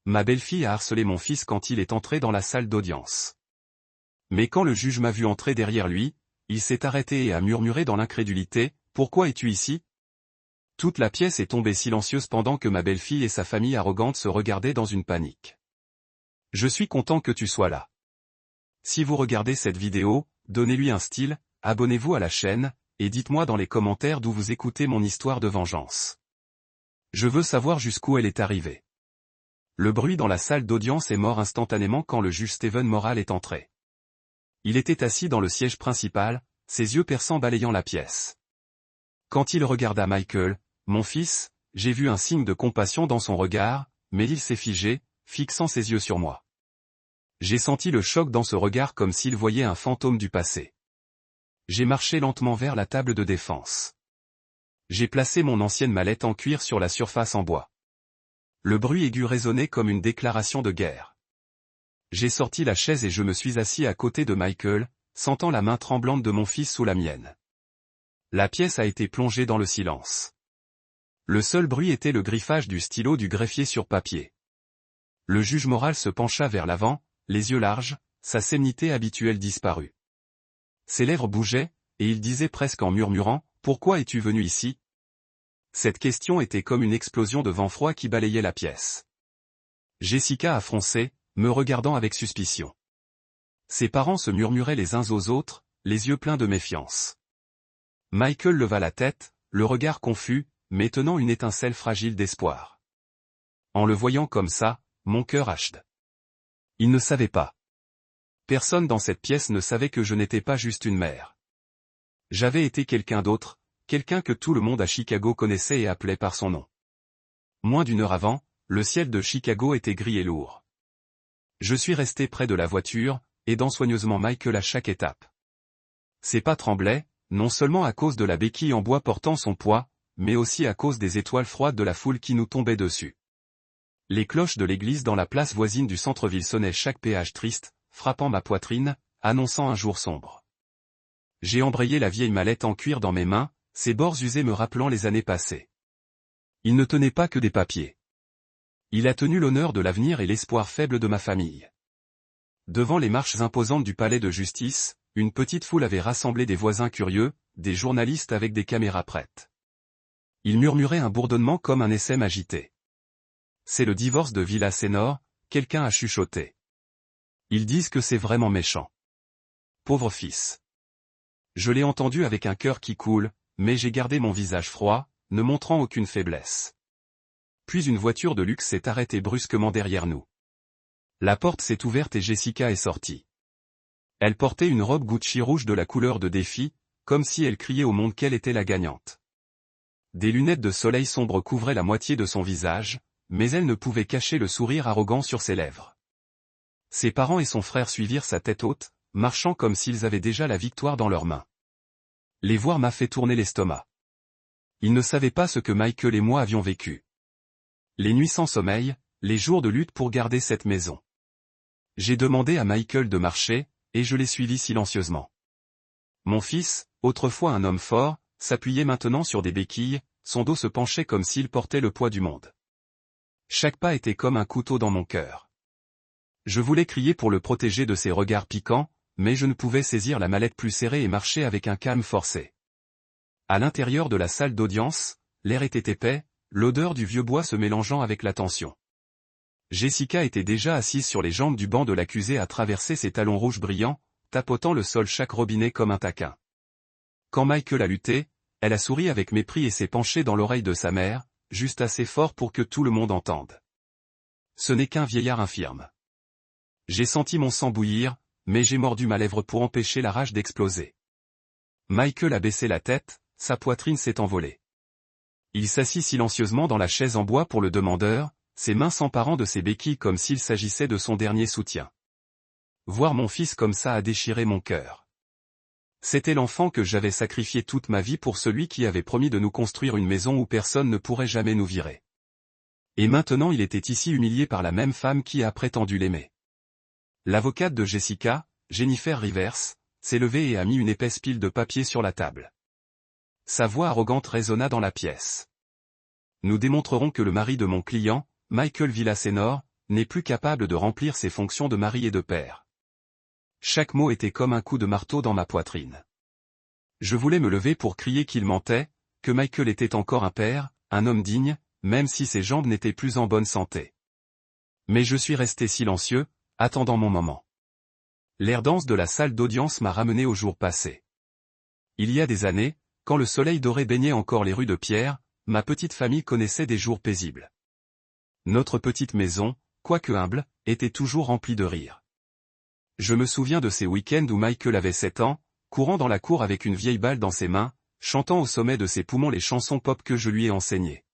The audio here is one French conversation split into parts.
ma belle-fille a harcelé mon fils quand il est entré dans la salle d'audience. Mais quand le juge m'a vu entrer derrière lui, il s'est arrêté et a murmuré dans l'incrédulité, « Pourquoi es-tu ici ?» Toute la pièce est tombée silencieuse pendant que ma belle-fille et sa famille arrogante se regardaient dans une panique. Je suis content que tu sois là. Si vous regardez cette vidéo, donnez-lui un style, abonnez-vous à la chaîne, et dites-moi dans les commentaires d'où vous écoutez mon histoire de vengeance. Je veux savoir jusqu'où elle est arrivée. Le bruit dans la salle d'audience est mort instantanément quand le juge Stephen Moral est entré. Il était assis dans le siège principal, ses yeux perçants balayant la pièce. Quand il regarda Michael, mon fils, j'ai vu un signe de compassion dans son regard, mais il s'est figé, fixant ses yeux sur moi. J'ai senti le choc dans ce regard comme s'il voyait un fantôme du passé. J'ai marché lentement vers la table de défense. J'ai placé mon ancienne mallette en cuir sur la surface en bois. Le bruit aigu résonnait comme une déclaration de guerre. J'ai sorti la chaise et je me suis assis à côté de Michael, sentant la main tremblante de mon fils sous la mienne. La pièce a été plongée dans le silence. Le seul bruit était le griffage du stylo du greffier sur papier. Le juge Moral se pencha vers l'avant, les yeux larges, sa sérénité habituelle disparut. Ses lèvres bougeaient, et il disait presque en murmurant, « Pourquoi es-tu venu ici ?» Cette question était comme une explosion de vent froid qui balayait la pièce. Jessica a froncé, me regardant avec suspicion. Ses parents se murmuraient les uns aux autres, les yeux pleins de méfiance. Michael leva la tête, le regard confus, mais tenant une étincelle fragile d'espoir. En le voyant comme ça, mon cœur achète. Il ne savait pas. Personne dans cette pièce ne savait que je n'étais pas juste une mère. J'avais été quelqu'un d'autre, quelqu'un que tout le monde à Chicago connaissait et appelait par son nom. Moins d'une heure avant, le ciel de Chicago était gris et lourd. Je suis resté près de la voiture, aidant soigneusement Michael à chaque étape. Ses pas tremblaient, non seulement à cause de la béquille en bois portant son poids, mais aussi à cause des étoiles froides de la foule qui nous tombait dessus. Les cloches de l'église dans la place voisine du centre-ville sonnaient chaque péage triste, frappant ma poitrine, annonçant un jour sombre. J'ai embrayé la vieille mallette en cuir dans mes mains, ses bords usés me rappelant les années passées. Il ne tenait pas que des papiers. Il a tenu l'honneur de l'avenir et l'espoir faible de ma famille. Devant les marches imposantes du palais de justice, une petite foule avait rassemblé des voisins curieux, des journalistes avec des caméras prêtes. Ils murmuraient un bourdonnement comme un SM agité. C'est le divorce de Villa Senor, quelqu'un a chuchoté. Ils disent que c'est vraiment méchant. Pauvre fils. Je l'ai entendu avec un cœur qui coule, mais j'ai gardé mon visage froid, ne montrant aucune faiblesse. Puis une voiture de luxe s'est arrêtée brusquement derrière nous. La porte s'est ouverte et Jessica est sortie. Elle portait une robe Gucci rouge de la couleur de défi, comme si elle criait au monde qu'elle était la gagnante. Des lunettes de soleil sombre couvraient la moitié de son visage, mais elle ne pouvait cacher le sourire arrogant sur ses lèvres. Ses parents et son frère suivirent sa tête haute, marchant comme s'ils avaient déjà la victoire dans leurs mains. Les voir m'a fait tourner l'estomac. Ils ne savaient pas ce que Michael et moi avions vécu. Les nuits sans sommeil, les jours de lutte pour garder cette maison. J'ai demandé à Michael de marcher, et je l'ai suivi silencieusement. Mon fils, autrefois un homme fort, s'appuyait maintenant sur des béquilles, son dos se penchait comme s'il portait le poids du monde. Chaque pas était comme un couteau dans mon cœur. Je voulais crier pour le protéger de ses regards piquants, mais je ne pouvais saisir la mallette plus serrée et marcher avec un calme forcé. À l'intérieur de la salle d'audience, l'air était épais, l'odeur du vieux bois se mélangeant avec la tension. Jessica était déjà assise sur les jambes du banc de l'accusé à traverser ses talons rouges brillants, tapotant le sol chaque robinet comme un taquin. Quand Michael a lutté, elle a souri avec mépris et s'est penchée dans l'oreille de sa mère, juste assez fort pour que tout le monde entende. Ce n'est qu'un vieillard infirme. J'ai senti mon sang bouillir, mais j'ai mordu ma lèvre pour empêcher la rage d'exploser. Michael a baissé la tête, sa poitrine s'est envolée. Il s'assit silencieusement dans la chaise en bois pour le demandeur, ses mains s'emparant de ses béquilles comme s'il s'agissait de son dernier soutien. Voir mon fils comme ça a déchiré mon cœur. C'était l'enfant que j'avais sacrifié toute ma vie pour celui qui avait promis de nous construire une maison où personne ne pourrait jamais nous virer. Et maintenant il était ici humilié par la même femme qui a prétendu l'aimer. L'avocate de Jessica, Jennifer Rivers, s'est levée et a mis une épaisse pile de papier sur la table. Sa voix arrogante résonna dans la pièce. Nous démontrerons que le mari de mon client, Michael Villasenor, n'est plus capable de remplir ses fonctions de mari et de père. Chaque mot était comme un coup de marteau dans ma poitrine. Je voulais me lever pour crier qu'il mentait, que Michael était encore un père, un homme digne, même si ses jambes n'étaient plus en bonne santé. Mais je suis resté silencieux, attendant mon moment. L'air dense de la salle d'audience m'a ramené au jour passé. Il y a des années, quand le soleil doré baignait encore les rues de pierre, ma petite famille connaissait des jours paisibles. Notre petite maison, quoique humble, était toujours remplie de rire. Je me souviens de ces week-ends où Michael avait 7 ans, courant dans la cour avec une vieille balle dans ses mains, chantant au sommet de ses poumons les chansons pop que je lui ai enseignées.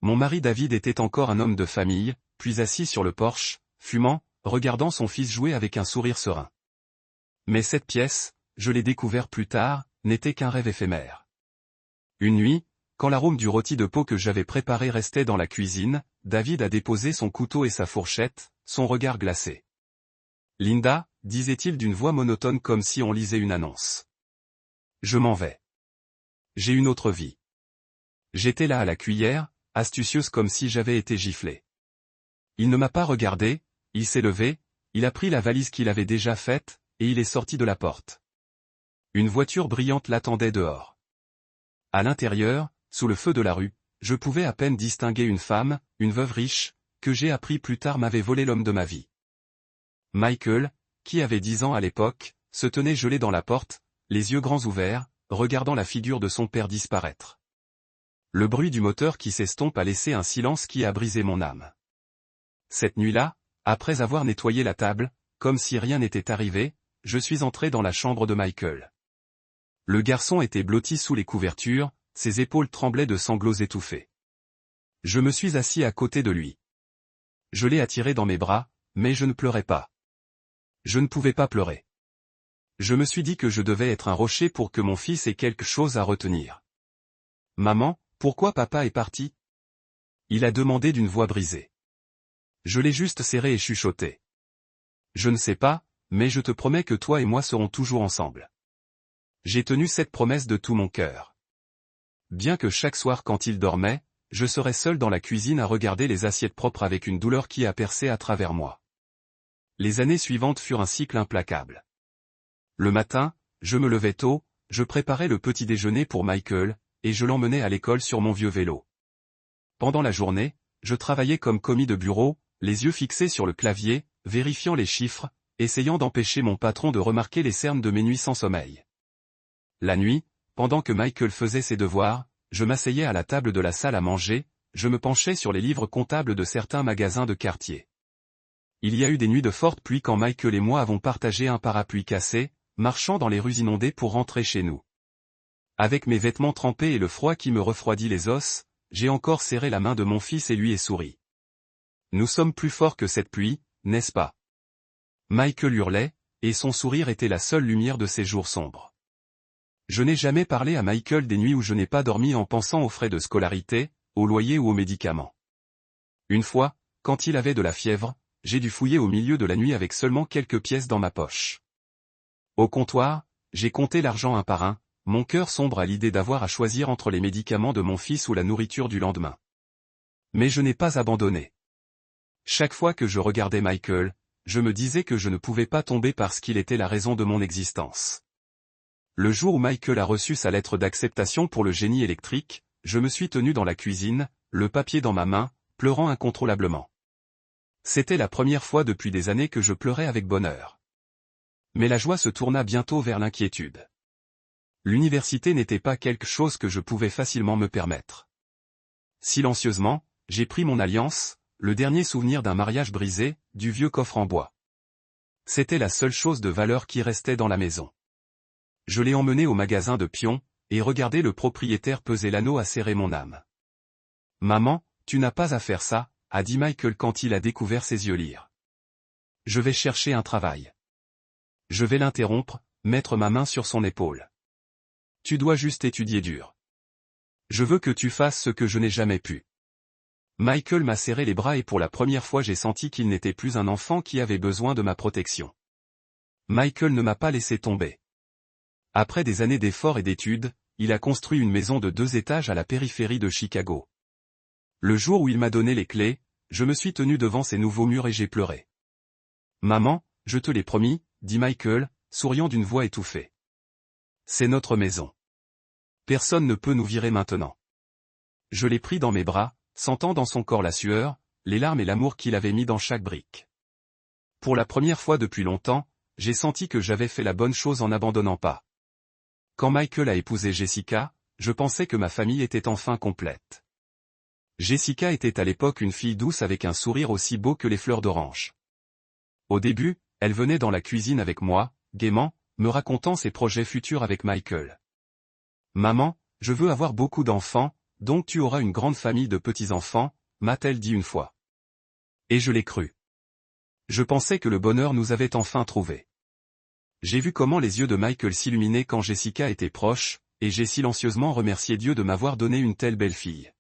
Mon mari David était encore un homme de famille, puis assis sur le porche, fumant, regardant son fils jouer avec un sourire serein. Mais cette pièce, je l'ai découvert plus tard, n'était qu'un rêve éphémère. Une nuit, quand l'arôme du rôti de peau que j'avais préparé restait dans la cuisine, David a déposé son couteau et sa fourchette, son regard glacé. « Linda » disait-il d'une voix monotone comme si on lisait une annonce. « Je m'en vais. J'ai une autre vie. » J'étais là à la cuillère, astucieuse comme si j'avais été giflé. Il ne m'a pas regardé, il s'est levé, il a pris la valise qu'il avait déjà faite, et il est sorti de la porte. Une voiture brillante l'attendait dehors. À l'intérieur, sous le feu de la rue, je pouvais à peine distinguer une femme, une veuve riche, que j'ai appris plus tard m'avait volé l'homme de ma vie. Michael, qui avait 10 ans à l'époque, se tenait gelé dans la porte, les yeux grands ouverts, regardant la figure de son père disparaître. Le bruit du moteur qui s'estompe a laissé un silence qui a brisé mon âme. Cette nuit-là, après avoir nettoyé la table, comme si rien n'était arrivé, je suis entré dans la chambre de Michael. Le garçon était blotti sous les couvertures, ses épaules tremblaient de sanglots étouffés. Je me suis assis à côté de lui. Je l'ai attiré dans mes bras, mais je ne pleurais pas. Je ne pouvais pas pleurer. Je me suis dit que je devais être un rocher pour que mon fils ait quelque chose à retenir. « Maman, pourquoi papa est parti ?» Il a demandé d'une voix brisée. Je l'ai juste serré et chuchoté. « Je ne sais pas, mais je te promets que toi et moi serons toujours ensemble. » J'ai tenu cette promesse de tout mon cœur. Bien que chaque soir quand il dormait, je serais seul dans la cuisine à regarder les assiettes propres avec une douleur qui a percé à travers moi. Les années suivantes furent un cycle implacable. Le matin, je me levais tôt, je préparais le petit déjeuner pour Michael, et je l'emmenais à l'école sur mon vieux vélo. Pendant la journée, je travaillais comme commis de bureau, les yeux fixés sur le clavier, vérifiant les chiffres, essayant d'empêcher mon patron de remarquer les cernes de mes nuits sans sommeil. La nuit, pendant que Michael faisait ses devoirs, je m'asseyais à la table de la salle à manger, je me penchais sur les livres comptables de certains magasins de quartier. Il y a eu des nuits de forte pluie quand Michael et moi avons partagé un parapluie cassé, marchant dans les rues inondées pour rentrer chez nous. Avec mes vêtements trempés et le froid qui me refroidit les os, j'ai encore serré la main de mon fils et lui ai souri. Nous sommes plus forts que cette pluie, n'est-ce pas? Michael hurlait, et son sourire était la seule lumière de ces jours sombres. Je n'ai jamais parlé à Michael des nuits où je n'ai pas dormi en pensant aux frais de scolarité, au loyer ou aux médicaments. Une fois, quand il avait de la fièvre, j'ai dû fouiller au milieu de la nuit avec seulement quelques pièces dans ma poche. Au comptoir, j'ai compté l'argent un par un, mon cœur sombre à l'idée d'avoir à choisir entre les médicaments de mon fils ou la nourriture du lendemain. Mais je n'ai pas abandonné. Chaque fois que je regardais Michael, je me disais que je ne pouvais pas tomber parce qu'il était la raison de mon existence. Le jour où Michael a reçu sa lettre d'acceptation pour le génie électrique, je me suis tenu dans la cuisine, le papier dans ma main, pleurant incontrôlablement. C'était la première fois depuis des années que je pleurais avec bonheur. Mais la joie se tourna bientôt vers l'inquiétude. L'université n'était pas quelque chose que je pouvais facilement me permettre. Silencieusement, j'ai pris mon alliance, le dernier souvenir d'un mariage brisé, du vieux coffre en bois. C'était la seule chose de valeur qui restait dans la maison. Je l'ai emmené au magasin de pions, et regardé le propriétaire peser l'anneau à serrer mon âme. « Maman, tu n'as pas à faire ça », a dit Michael quand il a découvert ses yeux lire. « Je vais chercher un travail. » Je vais l'interrompre, mettre ma main sur son épaule. « Tu dois juste étudier dur. Je veux que tu fasses ce que je n'ai jamais pu. » Michael m'a serré les bras et pour la première fois j'ai senti qu'il n'était plus un enfant qui avait besoin de ma protection. Michael ne m'a pas laissé tomber. Après des années d'efforts et d'études, il a construit une maison de 2 étages à la périphérie de Chicago. Le jour où il m'a donné les clés, je me suis tenu devant ces nouveaux murs et j'ai pleuré. Maman, je te l'ai promis, dit Michael, souriant d'une voix étouffée. C'est notre maison. Personne ne peut nous virer maintenant. Je l'ai pris dans mes bras, sentant dans son corps la sueur, les larmes et l'amour qu'il avait mis dans chaque brique. Pour la première fois depuis longtemps, j'ai senti que j'avais fait la bonne chose en n'abandonnant pas. Quand Michael a épousé Jessica, je pensais que ma famille était enfin complète. Jessica était à l'époque une fille douce avec un sourire aussi beau que les fleurs d'orange. Au début, elle venait dans la cuisine avec moi, gaiement, me racontant ses projets futurs avec Michael. Maman, je veux avoir beaucoup d'enfants, donc tu auras une grande famille de petits-enfants, m'a-t-elle dit une fois. Et je l'ai cru. Je pensais que le bonheur nous avait enfin trouvés. J'ai vu comment les yeux de Michael s'illuminaient quand Jessica était proche, et j'ai silencieusement remercié Dieu de m'avoir donné une telle belle fille.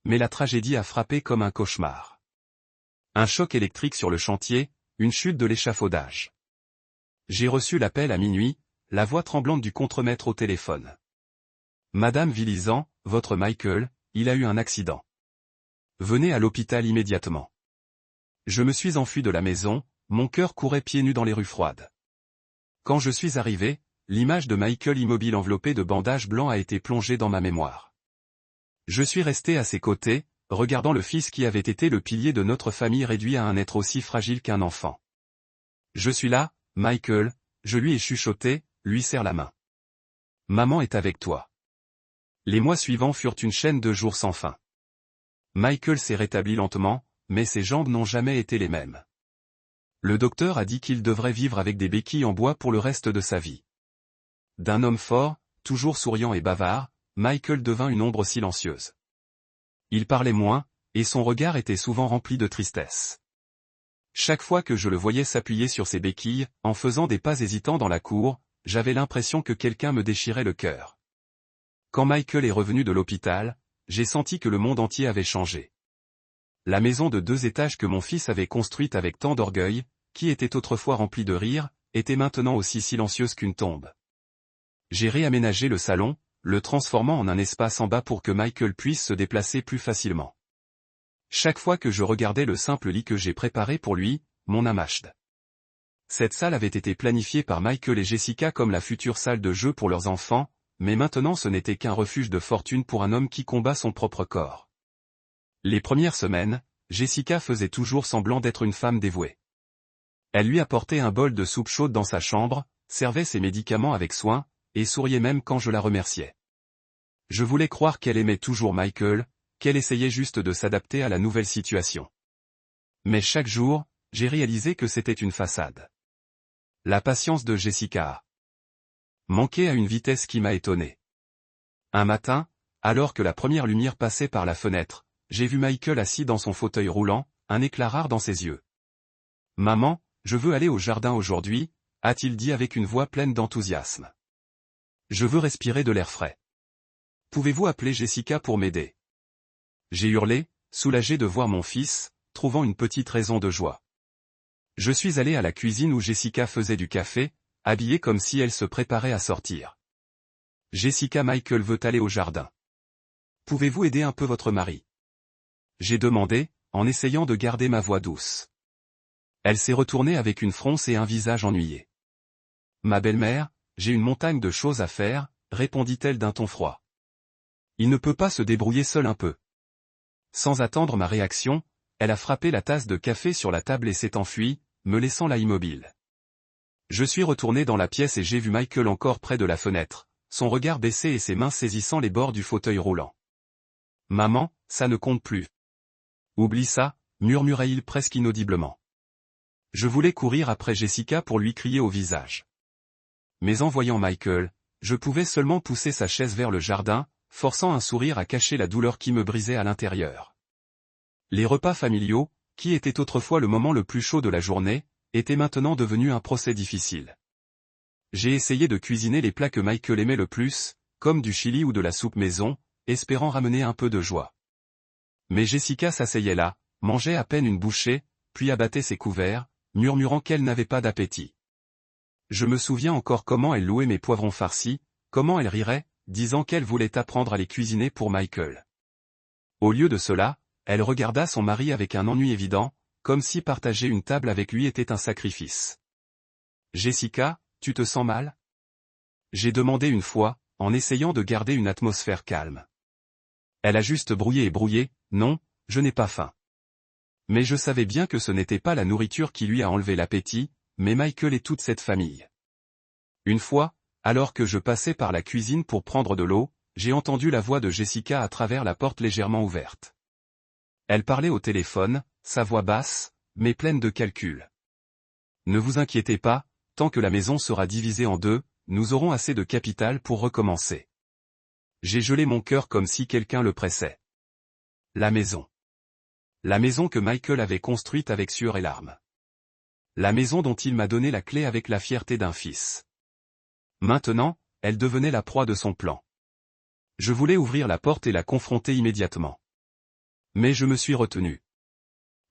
Mais la tragédie a frappé comme un cauchemar. Un choc électrique sur le chantier, une chute de l'échafaudage. J'ai reçu l'appel à minuit, la voix tremblante du contremaître au téléphone. Madame Vilizan, votre Michael, il a eu un accident. Venez à l'hôpital immédiatement. Je me suis enfui de la maison, mon cœur courait pieds nus dans les rues froides. Quand je suis arrivé, l'image de Michael immobile enveloppé de bandages blancs a été plongée dans ma mémoire. Je suis resté à ses côtés, regardant le fils qui avait été le pilier de notre famille réduit à un être aussi fragile qu'un enfant. Je suis là, Michael, je lui ai chuchoté, lui serre la main. Maman est avec toi. Les mois suivants furent une chaîne de jours sans fin. Michael s'est rétabli lentement, mais ses jambes n'ont jamais été les mêmes. Le docteur a dit qu'il devrait vivre avec des béquilles en bois pour le reste de sa vie. D'un homme fort, toujours souriant et bavard, Michael devint une ombre silencieuse. Il parlait moins, et son regard était souvent rempli de tristesse. Chaque fois que je le voyais s'appuyer sur ses béquilles, en faisant des pas hésitants dans la cour, j'avais l'impression que quelqu'un me déchirait le cœur. Quand Michael est revenu de l'hôpital, j'ai senti que le monde entier avait changé. La maison de 2 étages que mon fils avait construite avec tant d'orgueil, qui était autrefois remplie de rire, était maintenant aussi silencieuse qu'une tombe. J'ai réaménagé le salon, le transformant en un espace en bas pour que Michael puisse se déplacer plus facilement. Chaque fois que je regardais le simple lit que j'ai préparé pour lui, mon âme achète. Cette salle avait été planifiée par Michael et Jessica comme la future salle de jeu pour leurs enfants, mais maintenant ce n'était qu'un refuge de fortune pour un homme qui combat son propre corps. Les premières semaines, Jessica faisait toujours semblant d'être une femme dévouée. Elle lui apportait un bol de soupe chaude dans sa chambre, servait ses médicaments avec soin, et souriait même quand je la remerciais. Je voulais croire qu'elle aimait toujours Michael, qu'elle essayait juste de s'adapter à la nouvelle situation. Mais chaque jour, j'ai réalisé que c'était une façade. La patience de Jessica a manqué à une vitesse qui m'a étonné. Un matin, alors que la première lumière passait par la fenêtre, j'ai vu Michael assis dans son fauteuil roulant, un éclat rare dans ses yeux. « Maman, je veux aller au jardin aujourd'hui », a-t-il dit avec une voix pleine d'enthousiasme. « Je veux respirer de l'air frais. Pouvez-vous appeler Jessica pour m'aider ?» J'ai hurlé, soulagé de voir mon fils, trouvant une petite raison de joie. Je suis allé à la cuisine où Jessica faisait du café, habillée comme si elle se préparait à sortir. « Jessica, Michael veut aller au jardin. Pouvez-vous aider un peu votre mari ?» J'ai demandé, en essayant de garder ma voix douce. Elle s'est retournée avec une fronce et un visage ennuyé. « Ma belle-mère, j'ai une montagne de choses à faire, » répondit-elle d'un ton froid. « Il ne peut pas se débrouiller seul un peu. » Sans attendre ma réaction, elle a frappé la tasse de café sur la table et s'est enfuie, me laissant là immobile. Je suis retourné dans la pièce et j'ai vu Michael encore près de la fenêtre, son regard baissé et ses mains saisissant les bords du fauteuil roulant. « Maman, ça ne compte plus. »« Oublie ça », murmurait-il presque inaudiblement. Je voulais courir après Jessica pour lui crier au visage. Mais en voyant Michael, je pouvais seulement pousser sa chaise vers le jardin, forçant un sourire à cacher la douleur qui me brisait à l'intérieur. Les repas familiaux, qui étaient autrefois le moment le plus chaud de la journée, étaient maintenant devenus un procès difficile. J'ai essayé de cuisiner les plats que Michael aimait le plus, comme du chili ou de la soupe maison, espérant ramener un peu de joie. Mais Jessica s'asseyait là, mangeait à peine une bouchée, puis abattait ses couverts, murmurant qu'elle n'avait pas d'appétit. Je me souviens encore comment elle louait mes poivrons farcis, comment elle rirait, disant qu'elle voulait apprendre à les cuisiner pour Michael. Au lieu de cela, elle regarda son mari avec un ennui évident, comme si partager une table avec lui était un sacrifice. « Jessica, tu te sens mal ?» J'ai demandé une fois, en essayant de garder une atmosphère calme. Elle a juste brouillé et brouillé, « Non, je n'ai pas faim. » Mais je savais bien que ce n'était pas la nourriture qui lui a enlevé l'appétit, mais Michael et toute cette famille. Une fois, alors que je passais par la cuisine pour prendre de l'eau, j'ai entendu la voix de Jessica à travers la porte légèrement ouverte. Elle parlait au téléphone, sa voix basse, mais pleine de calcul. « Ne vous inquiétez pas, tant que la maison sera divisée en deux, nous aurons assez de capital pour recommencer. » J'ai gelé mon cœur comme si quelqu'un le pressait. La maison. La maison que Michael avait construite avec sueur et larmes. La maison dont il m'a donné la clé avec la fierté d'un fils. Maintenant, elle devenait la proie de son plan. Je voulais ouvrir la porte et la confronter immédiatement. Mais je me suis retenu.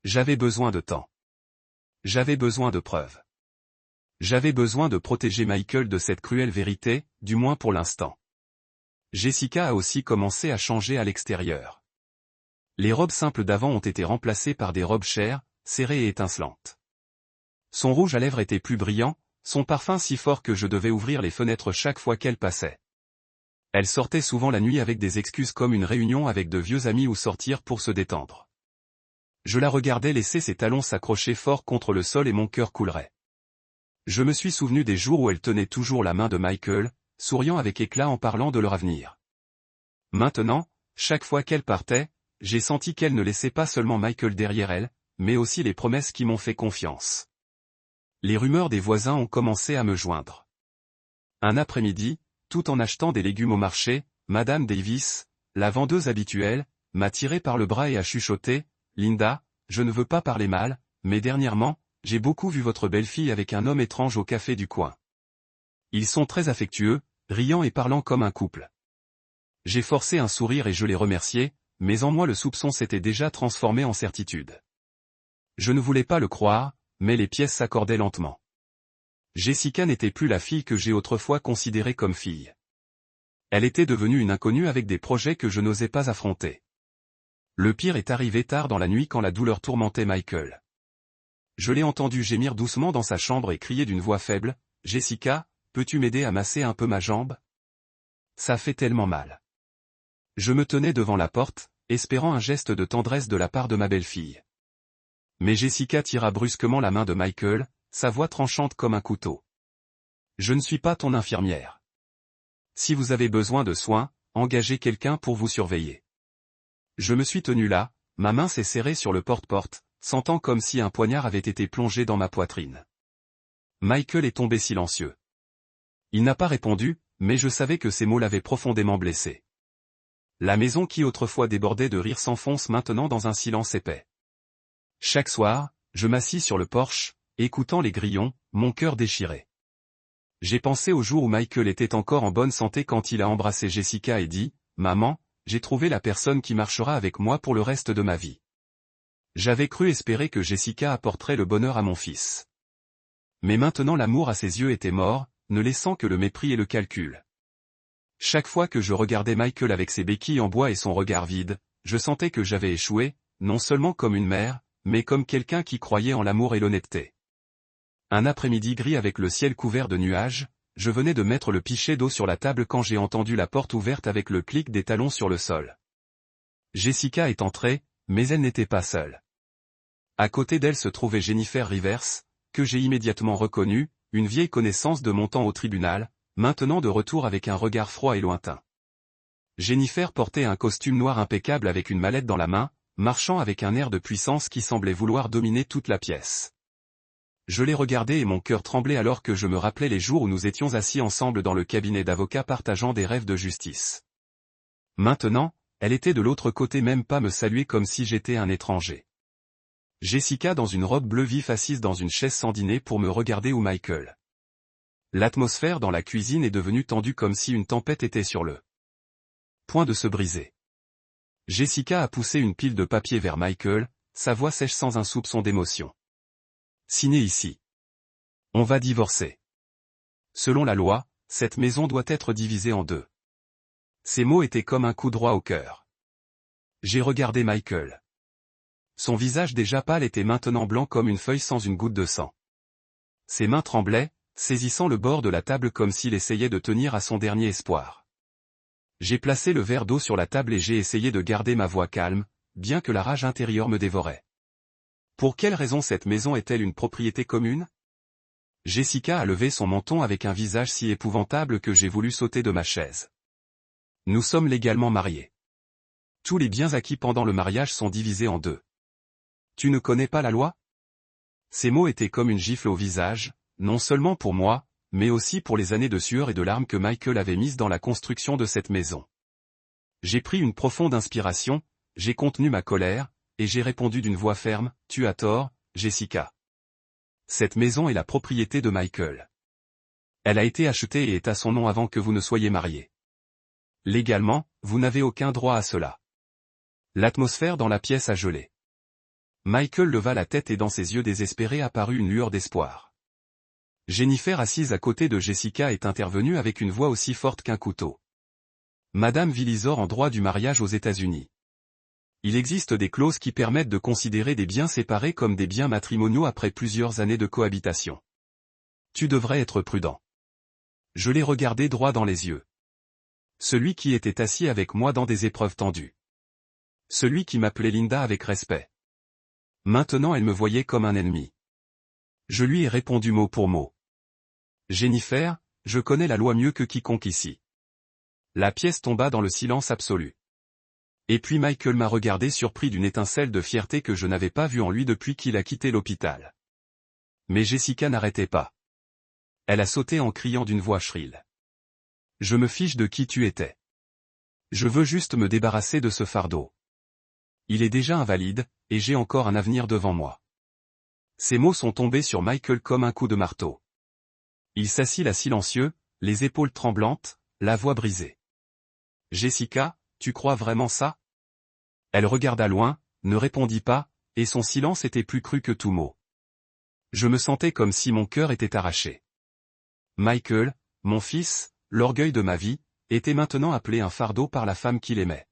J'avais besoin de temps. J'avais besoin de preuves. J'avais besoin de protéger Michael de cette cruelle vérité, du moins pour l'instant. Jessica a aussi commencé à changer à l'extérieur. Les robes simples d'avant ont été remplacées par des robes chères, serrées et étincelantes. Son rouge à lèvres était plus brillant, son parfum si fort que je devais ouvrir les fenêtres chaque fois qu'elle passait. Elle sortait souvent la nuit avec des excuses comme une réunion avec de vieux amis ou sortir pour se détendre. Je la regardais laisser ses talons s'accrocher fort contre le sol et mon cœur coulerait. Je me suis souvenu des jours où elle tenait toujours la main de Michael, souriant avec éclat en parlant de leur avenir. Maintenant, chaque fois qu'elle partait, j'ai senti qu'elle ne laissait pas seulement Michael derrière elle, mais aussi les promesses qui m'ont fait confiance. Les rumeurs des voisins ont commencé à me joindre. Un après-midi, tout en achetant des légumes au marché, Madame Davis, la vendeuse habituelle, m'a tiré par le bras et a chuchoté, « Linda, je ne veux pas parler mal, mais dernièrement, j'ai beaucoup vu votre belle-fille avec un homme étrange au café du coin. Ils sont très affectueux, riant et parlant comme un couple. » J'ai forcé un sourire et je l'ai remercié, mais en moi le soupçon s'était déjà transformé en certitude. Je ne voulais pas le croire, mais les pièces s'accordaient lentement. Jessica n'était plus la fille que j'ai autrefois considérée comme fille. Elle était devenue une inconnue avec des projets que je n'osais pas affronter. Le pire est arrivé tard dans la nuit quand la douleur tourmentait Michael. Je l'ai entendu gémir doucement dans sa chambre et crier d'une voix faible, « Jessica, peux-tu m'aider à masser un peu ma jambe? Ça fait tellement mal. » Je me tenais devant la porte, espérant un geste de tendresse de la part de ma belle-fille. Mais Jessica tira brusquement la main de Michael, sa voix tranchante comme un couteau. « Je ne suis pas ton infirmière. Si vous avez besoin de soins, engagez quelqu'un pour vous surveiller. » Je me suis tenu là, ma main s'est serrée sur le porte-porte, sentant comme si un poignard avait été plongé dans ma poitrine. Michael est tombé silencieux. Il n'a pas répondu, mais je savais que ces mots l'avaient profondément blessé. La maison qui autrefois débordait de rire s'enfonce maintenant dans un silence épais. Chaque soir, je m'assis sur le porche, écoutant les grillons, mon cœur déchiré. J'ai pensé au jour où Michael était encore en bonne santé quand il a embrassé Jessica et dit, « Maman, j'ai trouvé la personne qui marchera avec moi pour le reste de ma vie. » J'avais cru espérer que Jessica apporterait le bonheur à mon fils. Mais maintenant l'amour à ses yeux était mort, ne laissant que le mépris et le calcul. Chaque fois que je regardais Michael avec ses béquilles en bois et son regard vide, je sentais que j'avais échoué, non seulement comme une mère, mais comme quelqu'un qui croyait en l'amour et l'honnêteté. Un après-midi gris avec le ciel couvert de nuages, je venais de mettre le pichet d'eau sur la table quand j'ai entendu la porte ouverte avec le clic des talons sur le sol. Jessica est entrée, mais elle n'était pas seule. À côté d'elle se trouvait Jennifer Rivers, que j'ai immédiatement reconnue, une vieille connaissance de mon temps au tribunal, maintenant de retour avec un regard froid et lointain. Jennifer portait un costume noir impeccable avec une mallette dans la main, marchant avec un air de puissance qui semblait vouloir dominer toute la pièce. Je l'ai regardée et mon cœur tremblait alors que je me rappelais les jours où nous étions assis ensemble dans le cabinet d'avocats partageant des rêves de justice. Maintenant, elle était de l'autre côté, même pas me saluer comme si j'étais un étranger. Jessica dans une robe bleu vif assise dans une chaise sans dîner pour me regarder ou Michael. L'atmosphère dans la cuisine est devenue tendue comme si une tempête était sur le point de se briser. Jessica a poussé une pile de papier vers Michael, sa voix sèche sans un soupçon d'émotion. « Signez ici. On va divorcer. Selon la loi, cette maison doit être divisée en deux. » Ces mots étaient comme un coup droit au cœur. J'ai regardé Michael. Son visage déjà pâle était maintenant blanc comme une feuille sans une goutte de sang. Ses mains tremblaient, saisissant le bord de la table comme s'il essayait de tenir à son dernier espoir. J'ai placé le verre d'eau sur la table et j'ai essayé de garder ma voix calme, bien que la rage intérieure me dévorait. Pour quelle raison cette maison est-elle une propriété commune? Jessica a levé son menton avec un visage si épouvantable que j'ai voulu sauter de ma chaise. Nous sommes légalement mariés. Tous les biens acquis pendant le mariage sont divisés en deux. Tu ne connais pas la loi? Ces mots étaient comme une gifle au visage, non seulement pour moi, mais aussi pour les années de sueur et de larmes que Michael avait mises dans la construction de cette maison. J'ai pris une profonde inspiration, j'ai contenu ma colère, et j'ai répondu d'une voix ferme, « Tu as tort, Jessica. Cette maison est la propriété de Michael. Elle a été achetée et est à son nom avant que vous ne soyez mariés. Légalement, vous n'avez aucun droit à cela. » L'atmosphère dans la pièce a gelé. Michael leva la tête et dans ses yeux désespérés apparut une lueur d'espoir. Jennifer assise à côté de Jessica est intervenue avec une voix aussi forte qu'un couteau. Madame Villisor en droit du mariage aux États-Unis. Il existe des clauses qui permettent de considérer des biens séparés comme des biens matrimoniaux après plusieurs années de cohabitation. Tu devrais être prudent. Je l'ai regardé droit dans les yeux. Celui qui était assis avec moi dans des épreuves tendues. Celui qui m'appelait Linda avec respect. Maintenant elle me voyait comme un ennemi. Je lui ai répondu mot pour mot. Jennifer, je connais la loi mieux que quiconque ici. La pièce tomba dans le silence absolu. Et puis Michael m'a regardé surpris d'une étincelle de fierté que je n'avais pas vue en lui depuis qu'il a quitté l'hôpital. Mais Jessica n'arrêtait pas. Elle a sauté en criant d'une voix shrille. Je me fiche de qui tu étais. Je veux juste me débarrasser de ce fardeau. Il est déjà invalide, et j'ai encore un avenir devant moi. Ces mots sont tombés sur Michael comme un coup de marteau. Il s'assit là silencieux, les épaules tremblantes, la voix brisée. Jessica, tu crois vraiment ça? Elle regarda loin, ne répondit pas, et son silence était plus cru que tout mot. Je me sentais comme si mon cœur était arraché. Michael, mon fils, l'orgueil de ma vie, était maintenant appelé un fardeau par la femme qu'il aimait.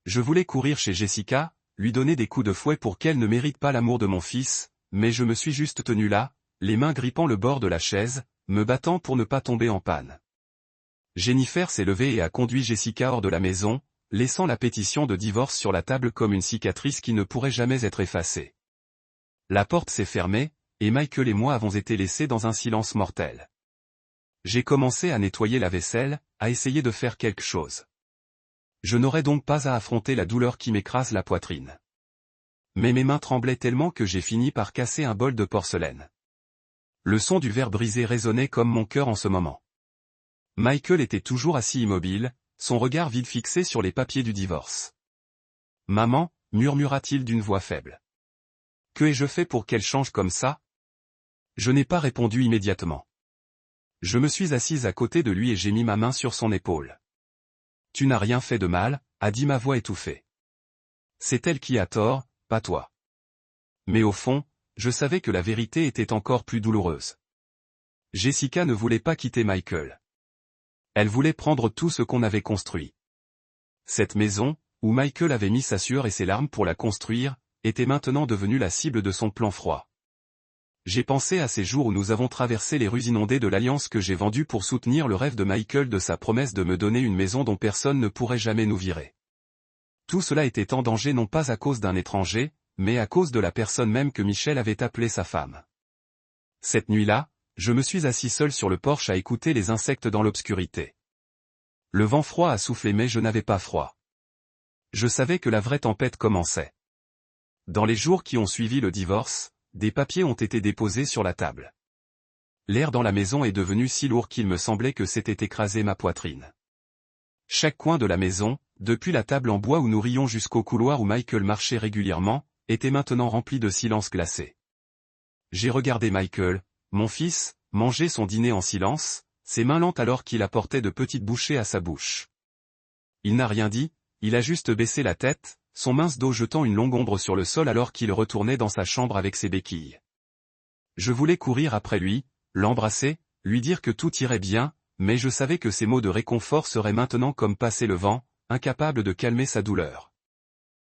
Je voulais courir chez Jessica, lui donner des coups de fouet pour qu'elle ne mérite pas l'amour de mon fils, mais je me suis juste tenu là, les mains grippant le bord de la chaise, me battant pour ne pas tomber en panne. Jennifer s'est levée et a conduit Jessica hors de la maison, laissant la pétition de divorce sur la table comme une cicatrice qui ne pourrait jamais être effacée. La porte s'est fermée, et Michael et moi avons été laissés dans un silence mortel. J'ai commencé à nettoyer la vaisselle, à essayer de faire quelque chose. Je n'aurais donc pas à affronter la douleur qui m'écrase la poitrine. Mais mes mains tremblaient tellement que j'ai fini par casser un bol de porcelaine. Le son du verre brisé résonnait comme mon cœur en ce moment. Michael était toujours assis immobile, son regard vide fixé sur les papiers du divorce. « Maman » murmura-t-il d'une voix faible. « Que ai-je fait pour qu'elle change comme ça ?» Je n'ai pas répondu immédiatement. Je me suis assise à côté de lui et j'ai mis ma main sur son épaule. « Tu n'as rien fait de mal » a dit ma voix étouffée. « C'est elle qui a tort, pas toi. » Mais au fond, je savais que la vérité était encore plus douloureuse. Jessica ne voulait pas quitter Michael. Elle voulait prendre tout ce qu'on avait construit. Cette maison, où Michael avait mis sa sueur et ses larmes pour la construire, était maintenant devenue la cible de son plan froid. J'ai pensé à ces jours où nous avons traversé les rues inondées de l'alliance que j'ai vendue pour soutenir le rêve de Michael de sa promesse de me donner une maison dont personne ne pourrait jamais nous virer. Tout cela était en danger non pas à cause d'un étranger, mais à cause de la personne même que Michel avait appelée sa femme. Cette nuit-là, je me suis assis seul sur le porche à écouter les insectes dans l'obscurité. Le vent froid a soufflé mais je n'avais pas froid. Je savais que la vraie tempête commençait. Dans les jours qui ont suivi le divorce, des papiers ont été déposés sur la table. L'air dans la maison est devenu si lourd qu'il me semblait que s'était écrasé ma poitrine. Chaque coin de la maison, depuis la table en bois où nous rions jusqu'au couloir où Michael marchait régulièrement, était maintenant rempli de silence glacé. J'ai regardé Michael, mon fils, manger son dîner en silence, ses mains lentes alors qu'il apportait de petites bouchées à sa bouche. Il n'a rien dit, il a juste baissé la tête, son mince dos jetant une longue ombre sur le sol alors qu'il retournait dans sa chambre avec ses béquilles. Je voulais courir après lui, l'embrasser, lui dire que tout irait bien, mais je savais que ses mots de réconfort seraient maintenant comme passer le vent, incapables de calmer sa douleur.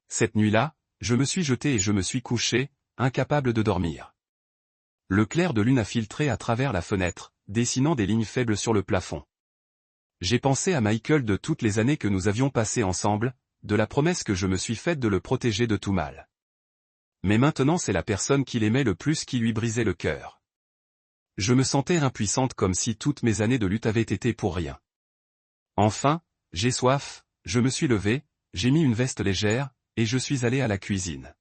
Cette nuit-là, je me suis jeté et je me suis couché, incapable de dormir. Le clair de lune a filtré à travers la fenêtre, dessinant des lignes faibles sur le plafond. J'ai pensé à Michael de toutes les années que nous avions passées ensemble, de la promesse que je me suis faite de le protéger de tout mal. Mais maintenant c'est la personne qu'il aimait le plus qui lui brisait le cœur. Je me sentais impuissante comme si toutes mes années de lutte avaient été pour rien. Enfin, j'ai soif, je me suis levé, j'ai mis une veste légère, et je suis allé à la cuisine.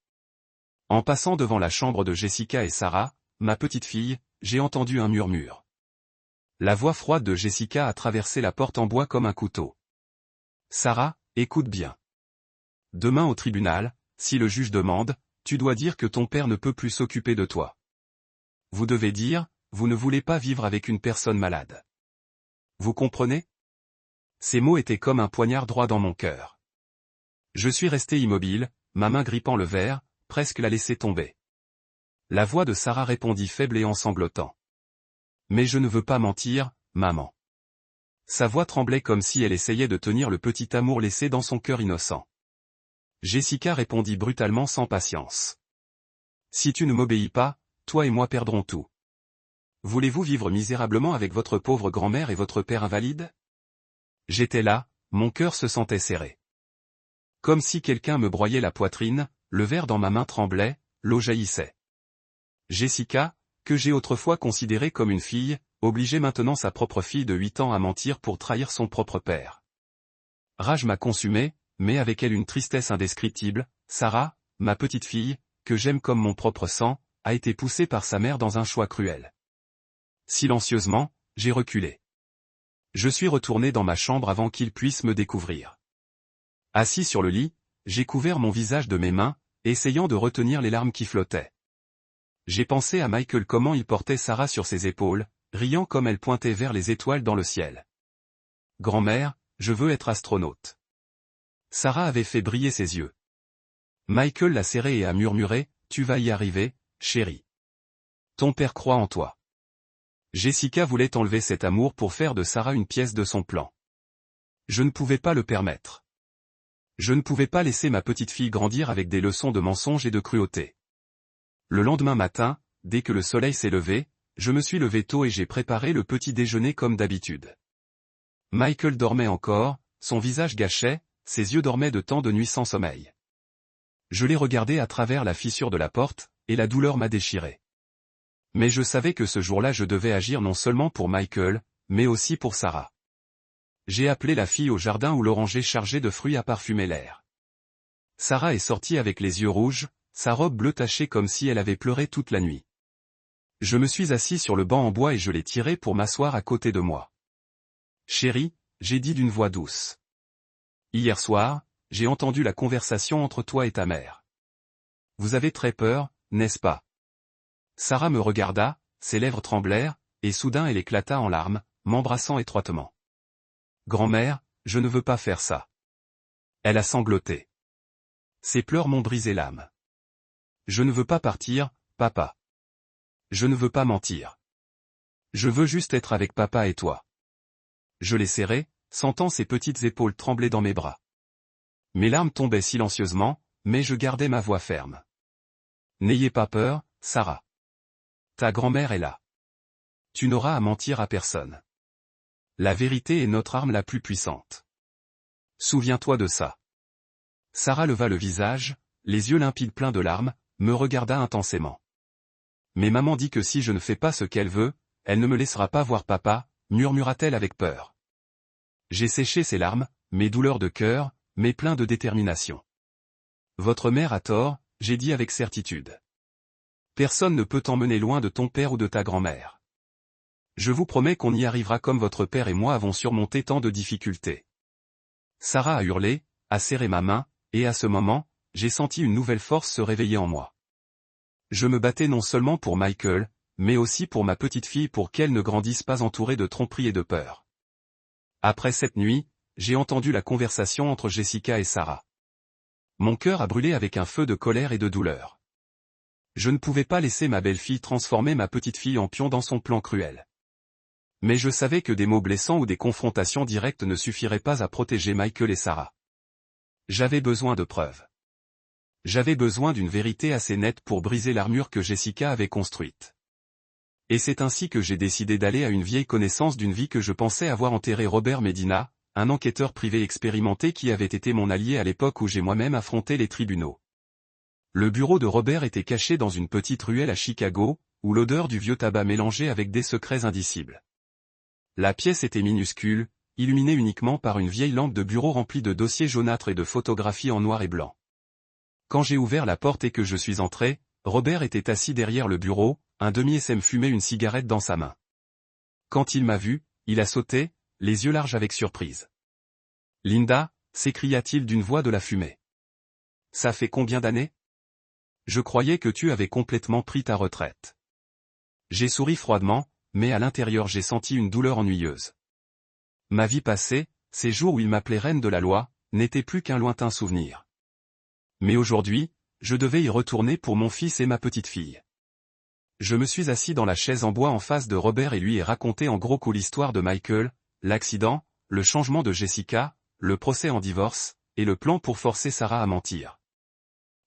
En passant devant la chambre de Jessica et Sarah, ma petite fille, j'ai entendu un murmure. La voix froide de Jessica a traversé la porte en bois comme un couteau. Sarah, écoute bien. Demain au tribunal, si le juge demande, tu dois dire que ton père ne peut plus s'occuper de toi. Vous devez dire, vous ne voulez pas vivre avec une personne malade. Vous comprenez? Ces mots étaient comme un poignard droit dans mon cœur. Je suis resté immobile, ma main grippant le verre, presque la laisser tomber. La voix de Sarah répondit faible et en sanglotant. Mais je ne veux pas mentir, maman. Sa voix tremblait comme si elle essayait de tenir le petit amour laissé dans son cœur innocent. Jessica répondit brutalement sans patience. Si tu ne m'obéis pas, toi et moi perdrons tout. Voulez-vous vivre misérablement avec votre pauvre grand-mère et votre père invalide? J'étais là, mon cœur se sentait serré. Comme si quelqu'un me broyait la poitrine, le verre dans ma main tremblait, l'eau jaillissait. Jessica, que j'ai autrefois considérée comme une fille, obligeait maintenant sa propre fille de 8 ans à mentir pour trahir son propre père. Rage m'a consumé, mais avec elle une tristesse indescriptible. Sarah, ma petite fille, que j'aime comme mon propre sang, a été poussée par sa mère dans un choix cruel. Silencieusement, j'ai reculé. Je suis retourné dans ma chambre avant qu'il puisse me découvrir. Assis sur le lit, j'ai couvert mon visage de mes mains, essayant de retenir les larmes qui flottaient. J'ai pensé à Michael, comment il portait Sarah sur ses épaules, riant comme elle pointait vers les étoiles dans le ciel. Grand-mère, je veux être astronaute. Sarah avait fait briller ses yeux. Michael l'a serrée et a murmuré, tu vas y arriver, chérie. Ton père croit en toi. Jessica voulait enlever cet amour pour faire de Sarah une pièce de son plan. Je ne pouvais pas le permettre. Je ne pouvais pas laisser ma petite fille grandir avec des leçons de mensonge et de cruauté. Le lendemain matin, dès que le soleil s'est levé, je me suis levé tôt et j'ai préparé le petit déjeuner comme d'habitude. Michael dormait encore, son visage gâchait, ses yeux dormaient de tant de nuits sans sommeil. Je l'ai regardé à travers la fissure de la porte, et la douleur m'a déchiré. Mais je savais que ce jour-là je devais agir non seulement pour Michael, mais aussi pour Sarah. J'ai appelé la fille au jardin où l'oranger chargé de fruits a parfumé l'air. Sarah est sortie avec les yeux rouges, sa robe bleue tachée comme si elle avait pleuré toute la nuit. Je me suis assis sur le banc en bois et je l'ai tiré pour m'asseoir à côté de moi. Chérie, j'ai dit d'une voix douce. Hier soir, j'ai entendu la conversation entre toi et ta mère. Vous avez très peur, n'est-ce pas? Sarah me regarda, ses lèvres tremblèrent, et soudain elle éclata en larmes, m'embrassant étroitement. Grand-mère, je ne veux pas faire ça. Elle a sangloté. Ses pleurs m'ont brisé l'âme. Je ne veux pas partir, papa. Je ne veux pas mentir. Je veux juste être avec papa et toi. Je l'ai serré, sentant ses petites épaules trembler dans mes bras. Mes larmes tombaient silencieusement, mais je gardais ma voix ferme. N'ayez pas peur, Sarah. Ta grand-mère est là. Tu n'auras à mentir à personne. La vérité est notre arme la plus puissante. Souviens-toi de ça. Sarah leva le visage, les yeux limpides pleins de larmes, me regarda intensément. Mais maman dit que si je ne fais pas ce qu'elle veut, elle ne me laissera pas voir papa, murmura-t-elle avec peur. J'ai séché ses larmes, mes douleurs de cœur, mais plein de détermination. Votre mère a tort, j'ai dit avec certitude. Personne ne peut t'emmener loin de ton père ou de ta grand-mère. Je vous promets qu'on y arrivera comme votre père et moi avons surmonté tant de difficultés. Sarah a hurlé, a serré ma main, et à ce moment, j'ai senti une nouvelle force se réveiller en moi. Je me battais non seulement pour Michael, mais aussi pour ma petite fille pour qu'elle ne grandisse pas entourée de tromperies et de peur. Après cette nuit, j'ai entendu la conversation entre Jessica et Sarah. Mon cœur a brûlé avec un feu de colère et de douleur. Je ne pouvais pas laisser ma belle-fille transformer ma petite fille en pion dans son plan cruel. Mais je savais que des mots blessants ou des confrontations directes ne suffiraient pas à protéger Michael et Sarah. J'avais besoin de preuves. J'avais besoin d'une vérité assez nette pour briser l'armure que Jessica avait construite. Et c'est ainsi que j'ai décidé d'aller à une vieille connaissance d'une vie que je pensais avoir enterré, Robert Medina, un enquêteur privé expérimenté qui avait été mon allié à l'époque où j'ai moi-même affronté les tribunaux. Le bureau de Robert était caché dans une petite ruelle à Chicago, où l'odeur du vieux tabac mélangeait avec des secrets indicibles. La pièce était minuscule, illuminée uniquement par une vieille lampe de bureau remplie de dossiers jaunâtres et de photographies en noir et blanc. Quand j'ai ouvert la porte et que je suis entré, Robert était assis derrière le bureau, un demi-SM fumait une cigarette dans sa main. Quand il m'a vu, il a sauté, les yeux larges avec surprise. « Linda » s'écria-t-il d'une voix de la fumée. « Ça fait combien d'années ? Je croyais que tu avais complètement pris ta retraite. » J'ai souri froidement, mais à l'intérieur j'ai senti une douleur ennuyeuse. Ma vie passée, ces jours où il m'appelait reine de la loi, n'étaient plus qu'un lointain souvenir. Mais aujourd'hui, je devais y retourner pour mon fils et ma petite-fille. Je me suis assis dans la chaise en bois en face de Robert et lui ai raconté en gros coup l'histoire de Michael, l'accident, le changement de Jessica, le procès en divorce, et le plan pour forcer Sarah à mentir.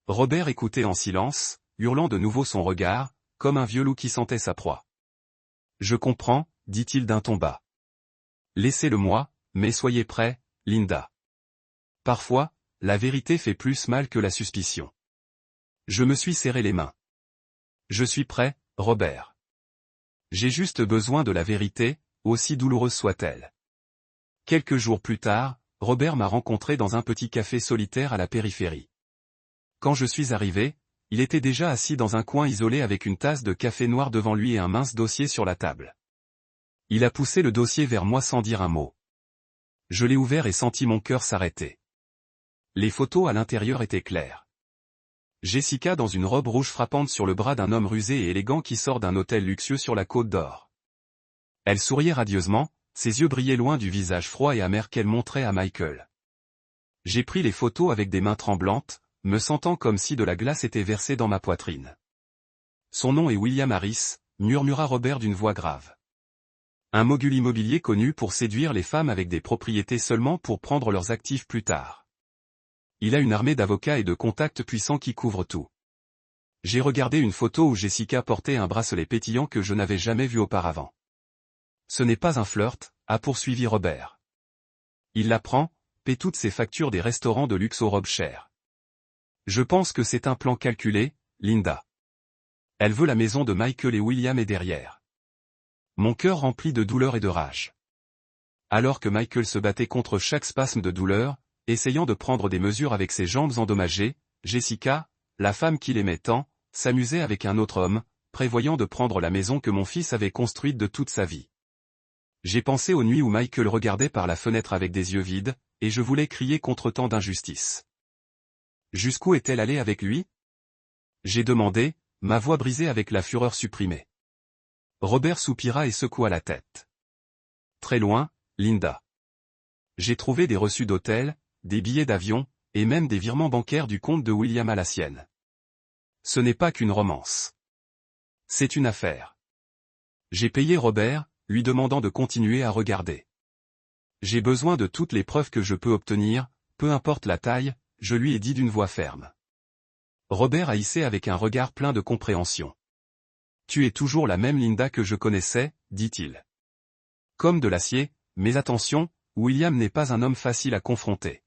Robert écoutait en silence, hurlant de nouveau son regard, comme un vieux loup qui sentait sa proie. « Je comprends, dit-il d'un ton bas. Laissez-le-moi, mais soyez prêts, Linda. Parfois, la vérité fait plus mal que la suspicion. » Je me suis serré les mains. « Je suis prêt, Robert. J'ai juste besoin de la vérité, aussi douloureuse soit-elle. » Quelques jours plus tard, Robert m'a rencontré dans un petit café solitaire à la périphérie. Quand je suis arrivé, il était déjà assis dans un coin isolé avec une tasse de café noir devant lui et un mince dossier sur la table. Il a poussé le dossier vers moi sans dire un mot. Je l'ai ouvert et senti mon cœur s'arrêter. Les photos à l'intérieur étaient claires. Jessica dans une robe rouge frappante sur le bras d'un homme rusé et élégant qui sort d'un hôtel luxueux sur la Côte d'Or. Elle souriait radieusement, ses yeux brillaient loin du visage froid et amer qu'elle montrait à Michael. J'ai pris les photos avec des mains tremblantes, me sentant comme si de la glace était versée dans ma poitrine. Son nom est William Harris, murmura Robert d'une voix grave. Un mogul immobilier connu pour séduire les femmes avec des propriétés seulement pour prendre leurs actifs plus tard. Il a une armée d'avocats et de contacts puissants qui couvrent tout. J'ai regardé une photo où Jessica portait un bracelet pétillant que je n'avais jamais vu auparavant. Ce n'est pas un flirt, a poursuivi Robert. Il la prend, paie toutes ses factures des restaurants de luxe aux robes chères. Je pense que c'est un plan calculé, Linda. Elle veut la maison de Michael et William est derrière. Mon cœur rempli de douleur et de rage. Alors que Michael se battait contre chaque spasme de douleur, essayant de prendre des mesures avec ses jambes endommagées, Jessica, la femme qu'il aimait tant, s'amusait avec un autre homme, prévoyant de prendre la maison que mon fils avait construite de toute sa vie. J'ai pensé aux nuits où Michael regardait par la fenêtre avec des yeux vides, et je voulais crier contre tant d'injustice. Jusqu'où est-elle allée avec lui ? J'ai demandé, ma voix brisée avec la fureur supprimée. Robert soupira et secoua la tête. Très loin, Linda. J'ai trouvé des reçus d'hôtel, des billets d'avion, et même des virements bancaires du compte de William à la sienne. Ce n'est pas qu'une romance. C'est une affaire. J'ai payé Robert, lui demandant de continuer à regarder. J'ai besoin de toutes les preuves que je peux obtenir, peu importe la taille, je lui ai dit d'une voix ferme. Robert haïssait avec un regard plein de compréhension. Tu es toujours la même Linda que je connaissais, dit-il. Comme de l'acier, mais attention, William n'est pas un homme facile à confronter.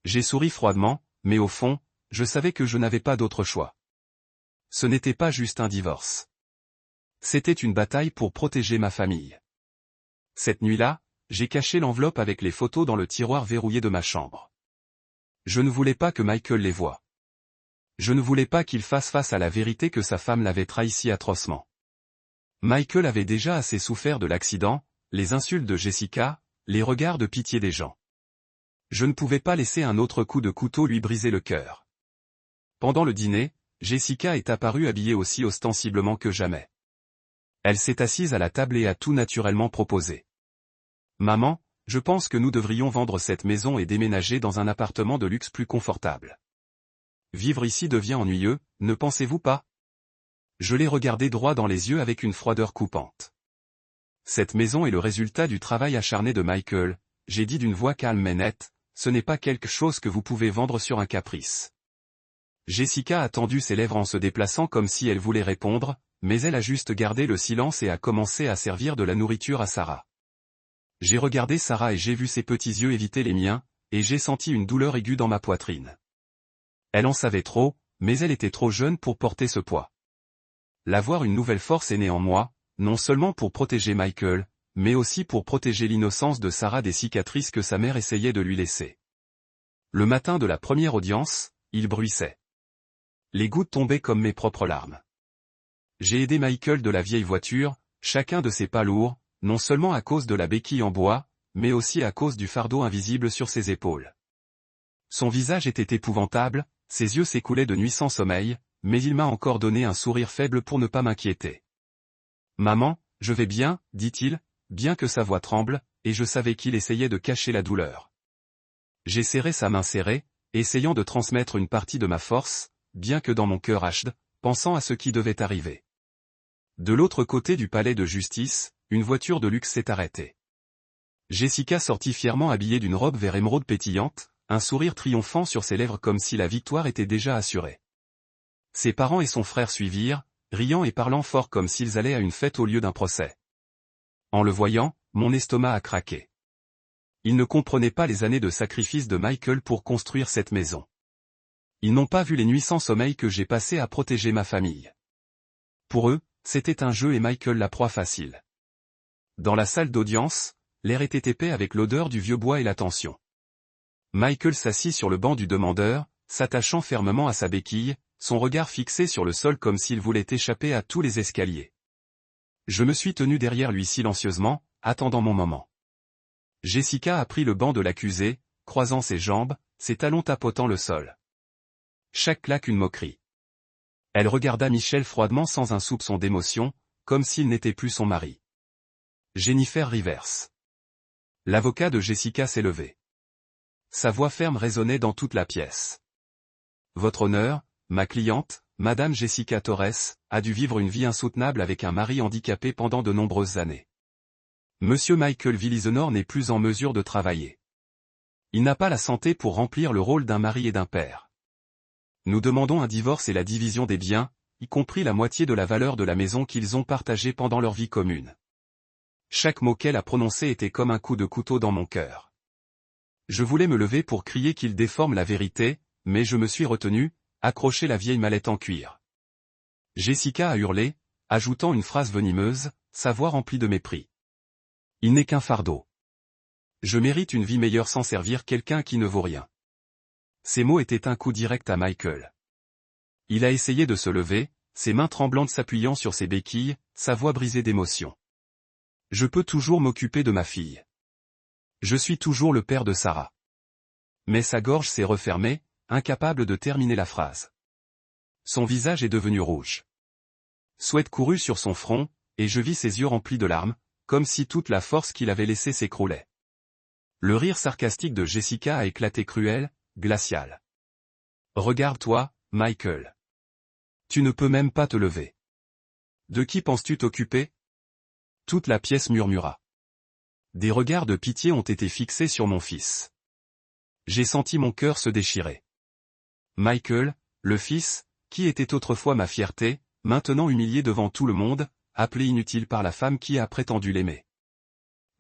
J'ai souri froidement, mais au fond, je savais que je n'avais pas d'autre choix. Ce n'était pas juste un divorce. C'était une bataille pour protéger ma famille. Cette nuit-là, j'ai caché l'enveloppe avec les photos dans le tiroir verrouillé de ma chambre. Je ne voulais pas que Michael les voie. Je ne voulais pas qu'il fasse face à la vérité que sa femme l'avait trahi si atrocement. Michael avait déjà assez souffert de l'accident, les insultes de Jessica, les regards de pitié des gens. Je ne pouvais pas laisser un autre coup de couteau lui briser le cœur. Pendant le dîner, Jessica est apparue habillée aussi ostensiblement que jamais. Elle s'est assise à la table et a tout naturellement proposé. « Maman, je pense que nous devrions vendre cette maison et déménager dans un appartement de luxe plus confortable. Vivre ici devient ennuyeux, ne pensez-vous pas ? » Je l'ai regardé droit dans les yeux avec une froideur coupante. Cette maison est le résultat du travail acharné de Michael, j'ai dit d'une voix calme mais nette, ce n'est pas quelque chose que vous pouvez vendre sur un caprice. Jessica a tendu ses lèvres en se déplaçant comme si elle voulait répondre, mais elle a juste gardé le silence et a commencé à servir de la nourriture à Sarah. J'ai regardé Sarah et j'ai vu ses petits yeux éviter les miens, et j'ai senti une douleur aiguë dans ma poitrine. Elle en savait trop, mais elle était trop jeune pour porter ce poids. L'avoir une nouvelle force est née en moi, non seulement pour protéger Michael, mais aussi pour protéger l'innocence de Sarah des cicatrices que sa mère essayait de lui laisser. Le matin de la première audience, il bruissait. Les gouttes tombaient comme mes propres larmes. J'ai aidé Michael de la vieille voiture, chacun de ses pas lourds, non seulement à cause de la béquille en bois, mais aussi à cause du fardeau invisible sur ses épaules. Son visage était épouvantable, ses yeux s'écoulaient de nuit sans sommeil, mais il m'a encore donné un sourire faible pour ne pas m'inquiéter. « Maman, je vais bien, dit-il, bien que sa voix tremble, et je savais qu'il essayait de cacher la douleur. J'ai serré sa main serrée, essayant de transmettre une partie de ma force, bien que dans mon cœur hachd, pensant à ce qui devait arriver. De l'autre côté du palais de justice, une voiture de luxe s'est arrêtée. Jessica sortit fièrement habillée d'une robe vert émeraude pétillante, un sourire triomphant sur ses lèvres comme si la victoire était déjà assurée. Ses parents et son frère suivirent, riant et parlant fort comme s'ils allaient à une fête au lieu d'un procès. En le voyant, mon estomac a craqué. Ils ne comprenaient pas les années de sacrifice de Michael pour construire cette maison. Ils n'ont pas vu les nuits sans sommeil que j'ai passées à protéger ma famille. Pour eux, c'était un jeu et Michael la proie facile. Dans la salle d'audience, l'air était épais avec l'odeur du vieux bois et la tension. Michael s'assit sur le banc du demandeur, s'attachant fermement à sa béquille, son regard fixé sur le sol comme s'il voulait échapper à tous les escaliers. Je me suis tenu derrière lui silencieusement, attendant mon moment. Jessica a pris le banc de l'accusé, croisant ses jambes, ses talons tapotant le sol. Chaque claque une moquerie. Elle regarda Michel froidement sans un soupçon d'émotion, comme s'il n'était plus son mari. Jennifer Rivers. L'avocat de Jessica s'est levé. Sa voix ferme résonnait dans toute la pièce. Votre honneur, ma cliente, Madame Jessica Torres, a dû vivre une vie insoutenable avec un mari handicapé pendant de nombreuses années. Monsieur Michael Villizonor n'est plus en mesure de travailler. Il n'a pas la santé pour remplir le rôle d'un mari et d'un père. Nous demandons un divorce et la division des biens, y compris la moitié de la valeur de la maison qu'ils ont partagée pendant leur vie commune. Chaque mot qu'elle a prononcé était comme un coup de couteau dans mon cœur. Je voulais me lever pour crier qu'il déforme la vérité, mais je me suis retenu, accroché la vieille mallette en cuir. Jessica a hurlé, ajoutant une phrase venimeuse, sa voix remplie de mépris. Il n'est qu'un fardeau. Je mérite une vie meilleure sans servir quelqu'un qui ne vaut rien. Ces mots étaient un coup direct à Michael. Il a essayé de se lever, ses mains tremblantes s'appuyant sur ses béquilles, sa voix brisée d'émotion. Je peux toujours m'occuper de ma fille. Je suis toujours le père de Sarah. Mais sa gorge s'est refermée, incapable de terminer la phrase. Son visage est devenu rouge. Sweat courut sur son front, et je vis ses yeux remplis de larmes, comme si toute la force qu'il avait laissée s'écroulait. Le rire sarcastique de Jessica a éclaté cruel, glacial. Regarde-toi, Michael. Tu ne peux même pas te lever. De qui penses-tu t'occuper? Toute la pièce murmura. Des regards de pitié ont été fixés sur mon fils. J'ai senti mon cœur se déchirer. Michael, le fils, qui était autrefois ma fierté, maintenant humilié devant tout le monde, appelé inutile par la femme qui a prétendu l'aimer.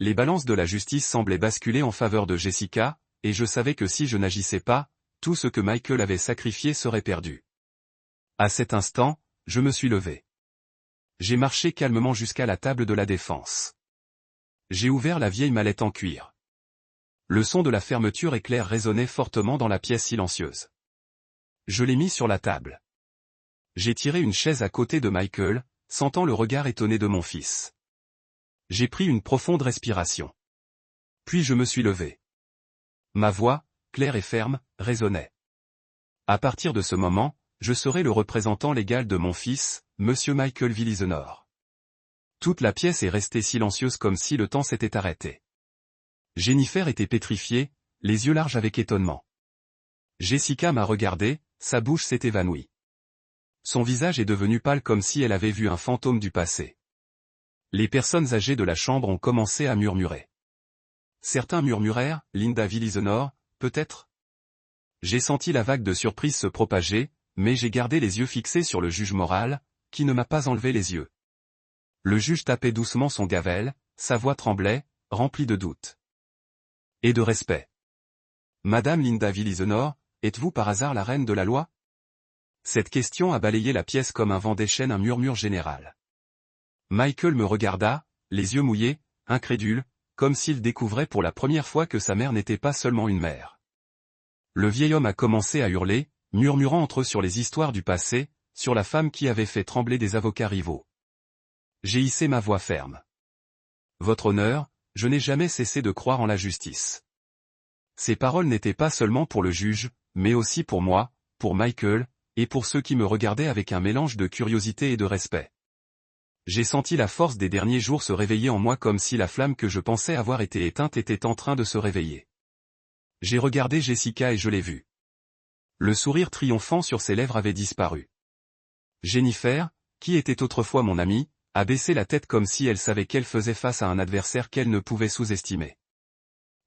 Les balances de la justice semblaient basculer en faveur de Jessica, et je savais que si je n'agissais pas, tout ce que Michael avait sacrifié serait perdu. À cet instant, je me suis levé. J'ai marché calmement jusqu'à la table de la défense. J'ai ouvert la vieille mallette en cuir. Le son de la fermeture éclair résonnait fortement dans la pièce silencieuse. Je l'ai mis sur la table. J'ai tiré une chaise à côté de Michael, sentant le regard étonné de mon fils. J'ai pris une profonde respiration. Puis je me suis levé. Ma voix, claire et ferme, résonnait. À partir de ce moment, je serai le représentant légal de mon fils, Monsieur Michael Villizonor. Toute la pièce est restée silencieuse comme si le temps s'était arrêté. Jennifer était pétrifiée, les yeux larges avec étonnement. Jessica m'a regardé, sa bouche s'est évanouie. Son visage est devenu pâle comme si elle avait vu un fantôme du passé. Les personnes âgées de la chambre ont commencé à murmurer. Certains murmurèrent, Linda Villizonor, peut-être? J'ai senti la vague de surprise se propager, mais j'ai gardé les yeux fixés sur le juge moral, qui ne m'a pas enlevé les yeux. Le juge tapait doucement son gavel, sa voix tremblait, remplie de doute. Et de respect. Madame Linda Villisenor, êtes-vous par hasard la reine de la loi? Cette question a balayé la pièce comme un vent déchaîne un murmure général. Michael me regarda, les yeux mouillés, incrédule, comme s'il découvrait pour la première fois que sa mère n'était pas seulement une mère. Le vieil homme a commencé à hurler, murmurant entre eux sur les histoires du passé, sur la femme qui avait fait trembler des avocats rivaux. J'ai hissé ma voix ferme. Votre honneur, je n'ai jamais cessé de croire en la justice. Ces paroles n'étaient pas seulement pour le juge, mais aussi pour moi, pour Michael, et pour ceux qui me regardaient avec un mélange de curiosité et de respect. J'ai senti la force des derniers jours se réveiller en moi comme si la flamme que je pensais avoir été éteinte était en train de se réveiller. J'ai regardé Jessica et je l'ai vue. Le sourire triomphant sur ses lèvres avait disparu. Jennifer, qui était autrefois mon amie, a baissé la tête comme si elle savait qu'elle faisait face à un adversaire qu'elle ne pouvait sous-estimer.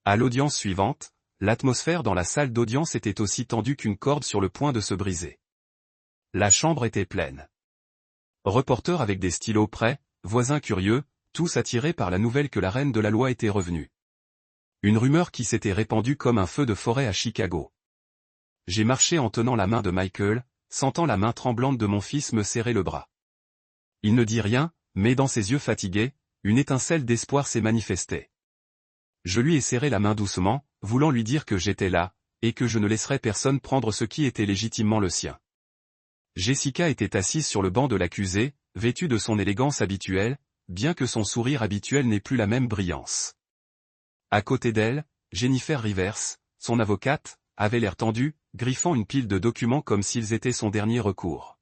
À l'audience suivante, l'atmosphère dans la salle d'audience était aussi tendue qu'une corde sur le point de se briser. La chambre était pleine. Reporters avec des stylos prêts, voisins curieux, tous attirés par la nouvelle que la reine de la loi était revenue. Une rumeur qui s'était répandue comme un feu de forêt à Chicago. J'ai marché en tenant la main de Michael, sentant la main tremblante de mon fils me serrer le bras. Il ne dit rien, mais dans ses yeux fatigués, une étincelle d'espoir s'est manifestée. Je lui ai serré la main doucement, voulant lui dire que j'étais là, et que je ne laisserais personne prendre ce qui était légitimement le sien. Jessica était assise sur le banc de l'accusé, vêtue de son élégance habituelle, bien que son sourire habituel n'ait plus la même brillance. À côté d'elle, Jennifer Rivers, son avocate, avait l'air tendu, griffant une pile de documents comme s'ils étaient son dernier recours.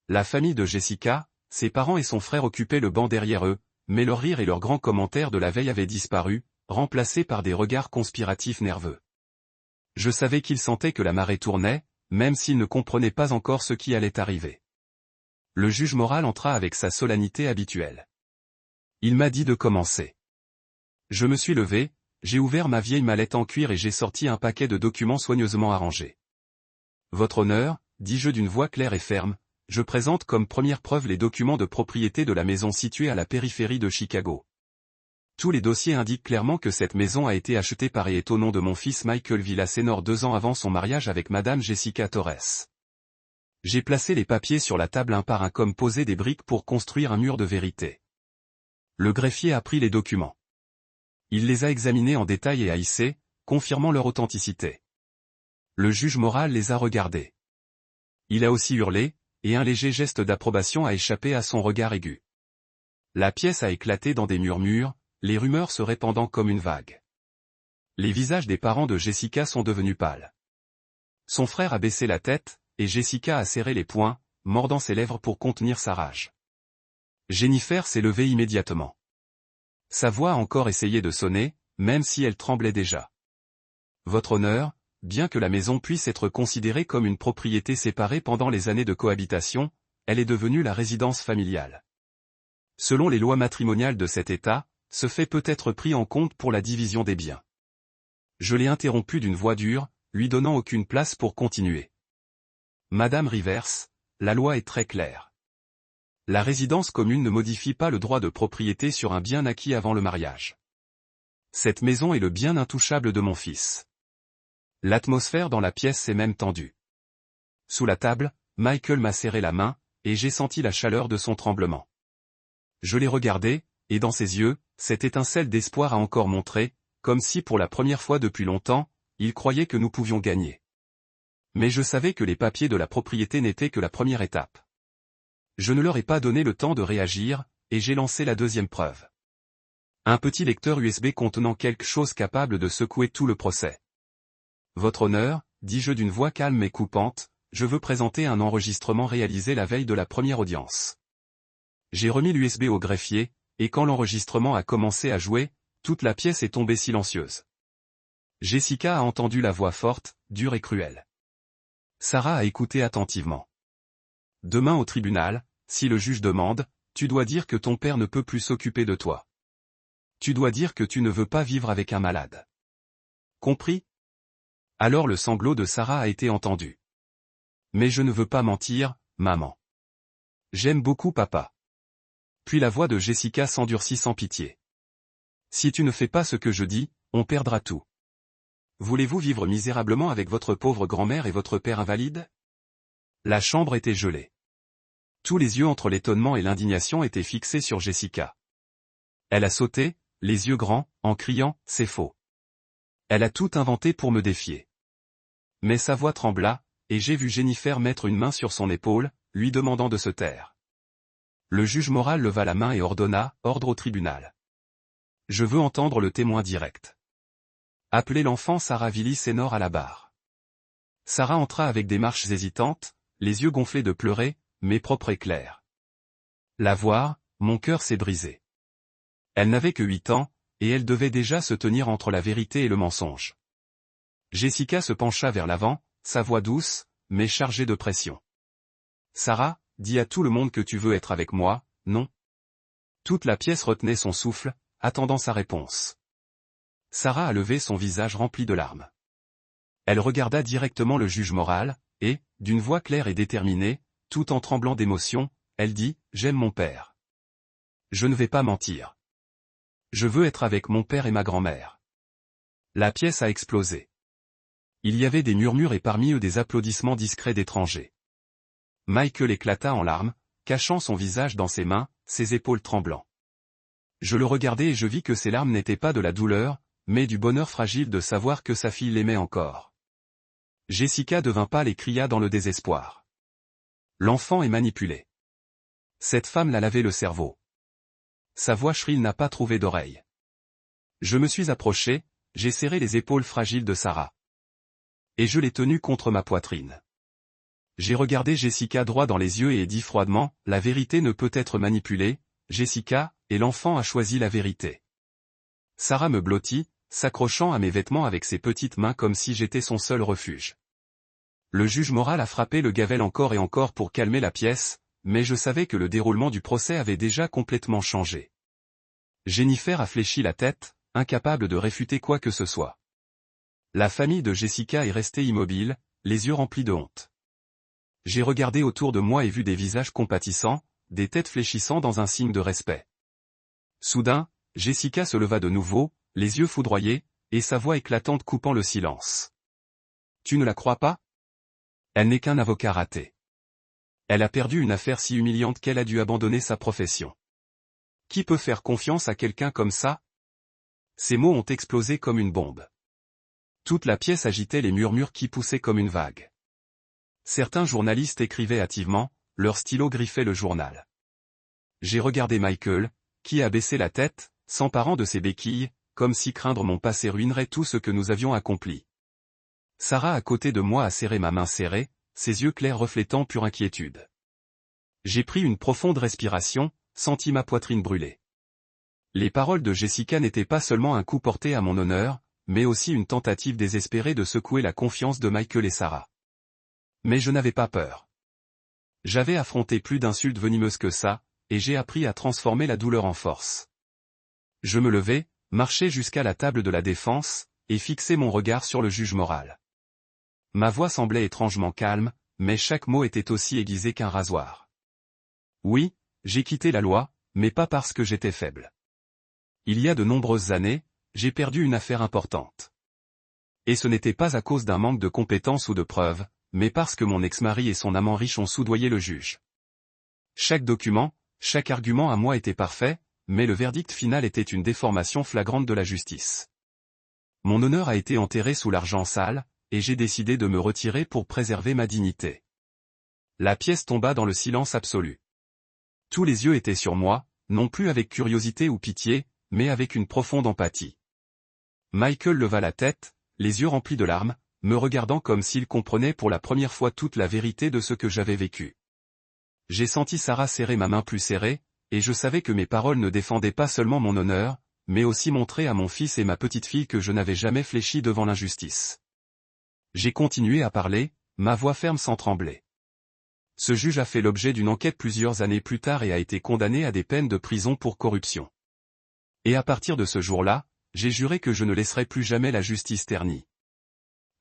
La famille de Jessica, ses parents et son frère occupaient le banc derrière eux, mais leurs rires et leurs grands commentaires de la veille avaient disparu, remplacés par des regards conspiratifs nerveux. Je savais qu'ils sentaient que la marée tournait, même s'ils ne comprenaient pas encore ce qui allait arriver. Le juge moral entra avec sa solennité habituelle. Il m'a dit de commencer. Je me suis levé, j'ai ouvert ma vieille mallette en cuir et j'ai sorti un paquet de documents soigneusement arrangés. Votre honneur, dis-je d'une voix claire et ferme, je présente comme première preuve les documents de propriété de la maison située à la périphérie de Chicago. Tous les dossiers indiquent clairement que cette maison a été achetée par et est au nom de mon fils Michael Villisenor 2 ans avant son mariage avec Madame Jessica Torres. J'ai placé les papiers sur la table un par un comme poser des briques pour construire un mur de vérité. Le greffier a pris les documents. Il les a examinés en détail et a hissé, confirmant leur authenticité. Le juge moral les a regardés. Il a aussi hurlé, et un léger geste d'approbation a échappé à son regard aigu. La pièce a éclaté dans des murmures, les rumeurs se répandant comme une vague. Les visages des parents de Jessica sont devenus pâles. Son frère a baissé la tête, et Jessica a serré les poings, mordant ses lèvres pour contenir sa rage. Jennifer s'est levée immédiatement. Sa voix a encore essayé de sonner, même si elle tremblait déjà. Votre honneur, bien que la maison puisse être considérée comme une propriété séparée pendant les années de cohabitation, elle est devenue la résidence familiale. Selon les lois matrimoniales de cet État, ce fait peut être pris en compte pour la division des biens. Je l'ai interrompu d'une voix dure, lui donnant aucune place pour continuer. Madame Rivers, la loi est très claire. La résidence commune ne modifie pas le droit de propriété sur un bien acquis avant le mariage. Cette maison est le bien intouchable de mon fils. L'atmosphère dans la pièce s'est même tendue. Sous la table, Michael m'a serré la main, et j'ai senti la chaleur de son tremblement. Je l'ai regardé, et dans ses yeux, cette étincelle d'espoir a encore montré, comme si pour la première fois depuis longtemps, il croyait que nous pouvions gagner. Mais je savais que les papiers de la propriété n'étaient que la première étape. Je ne leur ai pas donné le temps de réagir, et j'ai lancé la deuxième preuve. Un petit lecteur USB contenant quelque chose capable de secouer tout le procès. Votre honneur, dis-je d'une voix calme et coupante, je veux présenter un enregistrement réalisé la veille de la première audience. J'ai remis l'USB au greffier, et quand l'enregistrement a commencé à jouer, toute la pièce est tombée silencieuse. Jessica a entendu la voix forte, dure et cruelle. Sarah a écouté attentivement. Demain au tribunal, si le juge demande, tu dois dire que ton père ne peut plus s'occuper de toi. Tu dois dire que tu ne veux pas vivre avec un malade. Compris? Alors le sanglot de Sarah a été entendu. Mais je ne veux pas mentir, maman. J'aime beaucoup papa. Puis la voix de Jessica s'endurcit sans pitié. Si tu ne fais pas ce que je dis, on perdra tout. Voulez-vous vivre misérablement avec votre pauvre grand-mère et votre père invalide? La chambre était gelée. Tous les yeux entre l'étonnement et l'indignation étaient fixés sur Jessica. Elle a sauté, les yeux grands, en criant « C'est faux ». Elle a tout inventé pour me défier. Mais sa voix trembla, et j'ai vu Jennifer mettre une main sur son épaule, lui demandant de se taire. Le juge moral leva la main et ordonna « Ordre au tribunal. Je veux entendre le témoin direct. » Appelez l'enfant Sarah Willis-Senior à la barre. Sarah entra avec des marches hésitantes, les yeux gonflés de pleurer, mais propres et clairs. La voir, mon cœur s'est brisé. Elle n'avait que 8 ans, et elle devait déjà se tenir entre la vérité et le mensonge. Jessica se pencha vers l'avant, sa voix douce, mais chargée de pression. Sarah, dis à tout le monde que tu veux être avec moi, non? Toute la pièce retenait son souffle, attendant sa réponse. Sarah a levé son visage rempli de larmes. Elle regarda directement le juge moral, et, d'une voix claire et déterminée, tout en tremblant d'émotion, elle dit « J'aime mon père. Je ne vais pas mentir. Je veux être avec mon père et ma grand-mère. » La pièce a explosé. Il y avait des murmures et parmi eux des applaudissements discrets d'étrangers. Michael éclata en larmes, cachant son visage dans ses mains, ses épaules tremblant. Je le regardai et je vis que ses larmes n'étaient pas de la douleur, mais du bonheur fragile de savoir que sa fille l'aimait encore. Jessica devint pâle et cria dans le désespoir. L'enfant est manipulé. Cette femme l'a lavé le cerveau. Sa voix shrille n'a pas trouvé d'oreille. Je me suis approché, j'ai serré les épaules fragiles de Sarah. Et je l'ai tenue contre ma poitrine. J'ai regardé Jessica droit dans les yeux et ai dit froidement, la vérité ne peut être manipulée, Jessica, et l'enfant a choisi la vérité. Sarah me blottit, s'accrochant à mes vêtements avec ses petites mains comme si j'étais son seul refuge. Le juge moral a frappé le gavel encore et encore pour calmer la pièce, mais je savais que le déroulement du procès avait déjà complètement changé. Jennifer a fléchi la tête, incapable de réfuter quoi que ce soit. La famille de Jessica est restée immobile, les yeux remplis de honte. J'ai regardé autour de moi et vu des visages compatissants, des têtes fléchissant dans un signe de respect. Soudain, Jessica se leva de nouveau, les yeux foudroyés, et sa voix éclatante coupant le silence. « Tu ne la crois pas? Elle n'est qu'un avocat raté. Elle a perdu une affaire si humiliante qu'elle a dû abandonner sa profession. Qui peut faire confiance à quelqu'un comme ça? » Ces mots ont explosé comme une bombe. Toute la pièce agitait les murmures qui poussaient comme une vague. Certains journalistes écrivaient hâtivement, leur stylo griffait le journal. J'ai regardé Michael, qui a baissé la tête, s'emparant de ses béquilles, comme si craindre mon passé ruinerait tout ce que nous avions accompli. Sarah à côté de moi a serré ma main serrée, ses yeux clairs reflétant pure inquiétude. J'ai pris une profonde respiration, senti ma poitrine brûler. Les paroles de Jessica n'étaient pas seulement un coup porté à mon honneur, mais aussi une tentative désespérée de secouer la confiance de Michael et Sarah. Mais je n'avais pas peur. J'avais affronté plus d'insultes venimeuses que ça, et j'ai appris à transformer la douleur en force. Je me levai, marchai jusqu'à la table de la défense, et fixai mon regard sur le juge moral. Ma voix semblait étrangement calme, mais chaque mot était aussi aiguisé qu'un rasoir. Oui, j'ai quitté la loi, mais pas parce que j'étais faible. Il y a de nombreuses années, j'ai perdu une affaire importante. Et ce n'était pas à cause d'un manque de compétences ou de preuves, mais parce que mon ex-mari et son amant riche ont soudoyé le juge. Chaque document, chaque argument à moi était parfait, mais le verdict final était une déformation flagrante de la justice. Mon honneur a été enterré sous l'argent sale, et j'ai décidé de me retirer pour préserver ma dignité. La pièce tomba dans le silence absolu. Tous les yeux étaient sur moi, non plus avec curiosité ou pitié, mais avec une profonde empathie. Michael leva la tête, les yeux remplis de larmes, me regardant comme s'il comprenait pour la première fois toute la vérité de ce que j'avais vécu. J'ai senti Sarah serrer ma main plus serrée, et je savais que mes paroles ne défendaient pas seulement mon honneur, mais aussi montraient à mon fils et ma petite-fille que je n'avais jamais fléchi devant l'injustice. J'ai continué à parler, ma voix ferme sans trembler. Ce juge a fait l'objet d'une enquête plusieurs années plus tard et a été condamné à des peines de prison pour corruption. Et à partir de ce jour-là, j'ai juré que je ne laisserai plus jamais la justice ternie.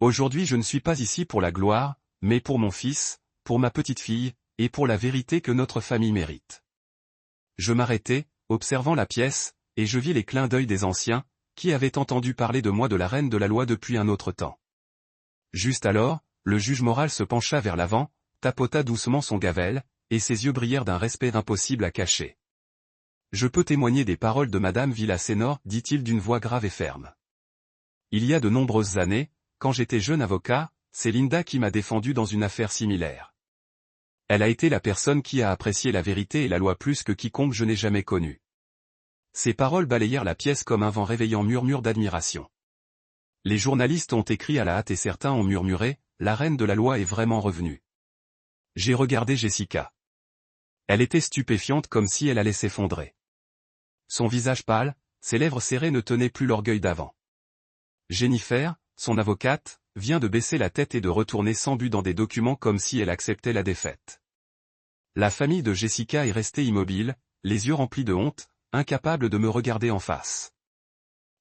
Aujourd'hui je ne suis pas ici pour la gloire, mais pour mon fils, pour ma petite-fille, et pour la vérité que notre famille mérite. Je m'arrêtai, observant la pièce, et je vis les clins d'œil des anciens, qui avaient entendu parler de moi de la reine de la loi depuis un autre temps. Juste alors, le juge moral se pencha vers l'avant, tapota doucement son gavel, et ses yeux brillèrent d'un respect impossible à cacher. « Je peux témoigner des paroles de Madame Villaseñor, dit-il d'une voix grave et ferme. Il y a de nombreuses années, quand j'étais jeune avocat, c'est Linda qui m'a défendu dans une affaire similaire. Elle a été la personne qui a apprécié la vérité et la loi plus que quiconque je n'ai jamais connu. » Ces paroles balayèrent la pièce comme un vent réveillant murmure d'admiration. Les journalistes ont écrit à la hâte et certains ont murmuré, « La reine de la loi est vraiment revenue. » J'ai regardé Jessica. Elle était stupéfiante comme si elle allait s'effondrer. Son visage pâle, ses lèvres serrées ne tenaient plus l'orgueil d'avant. Jennifer, son avocate, vient de baisser la tête et de retourner sans but dans des documents comme si elle acceptait la défaite. La famille de Jessica est restée immobile, les yeux remplis de honte, incapable de me regarder en face.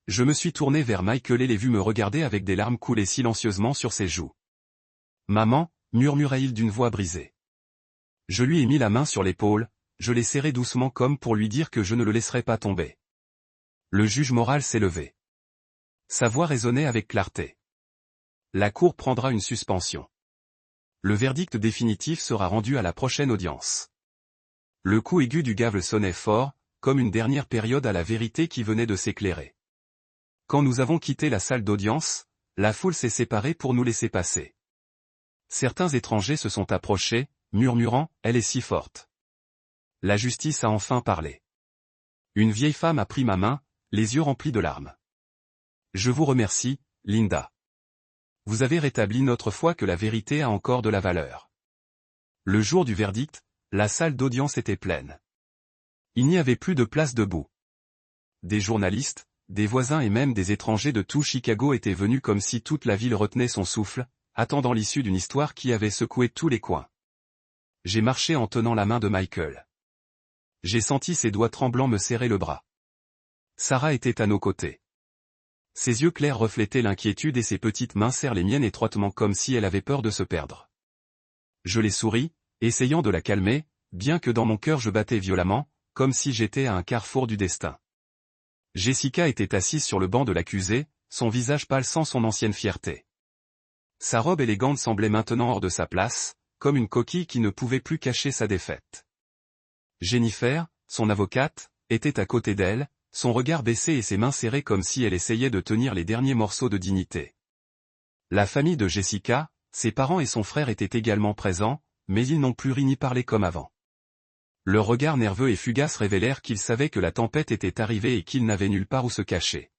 Je me suis tourné vers Michael et l'ai vu me regarder avec des larmes couler silencieusement sur ses joues. « Maman » murmura-t-il d'une voix brisée. Je lui ai mis la main sur l'épaule, je l'ai serré doucement comme pour lui dire que je ne le laisserais pas tomber. Le juge moral s'est levé. Sa voix résonnait avec clarté. La cour prendra une suspension. Le verdict définitif sera rendu à la prochaine audience. Le coup aigu du gavel sonnait fort, comme une dernière période à la vérité qui venait de s'éclairer. Quand nous avons quitté la salle d'audience, la foule s'est séparée pour nous laisser passer. Certains étrangers se sont approchés, murmurant « Elle est si forte ». La justice a enfin parlé. Une vieille femme a pris ma main, les yeux remplis de larmes. « Je vous remercie, Linda. Vous avez rétabli notre foi que la vérité a encore de la valeur. » Le jour du verdict, la salle d'audience était pleine. Il n'y avait plus de place debout. Des journalistes, des voisins et même des étrangers de tout Chicago étaient venus comme si toute la ville retenait son souffle, attendant l'issue d'une histoire qui avait secoué tous les coins. J'ai marché en tenant la main de Michael. J'ai senti ses doigts tremblants me serrer le bras. Sarah était à nos côtés. Ses yeux clairs reflétaient l'inquiétude et ses petites mains serrent les miennes étroitement comme si elle avait peur de se perdre. Je les souris, essayant de la calmer, bien que dans mon cœur je battais violemment, comme si j'étais à un carrefour du destin. Jessica était assise sur le banc de l'accusé, son visage pâle sans son ancienne fierté. Sa robe élégante semblait maintenant hors de sa place, comme une coquille qui ne pouvait plus cacher sa défaite. Jennifer, son avocate, était à côté d'elle, son regard baissé et ses mains serrées comme si elle essayait de tenir les derniers morceaux de dignité. La famille de Jessica, ses parents et son frère étaient également présents, mais ils n'ont plus ri ni parlé comme avant. Leurs regards nerveux et fugaces révélèrent qu'ils savaient que la tempête était arrivée et qu'ils n'avaient nulle part où se cacher.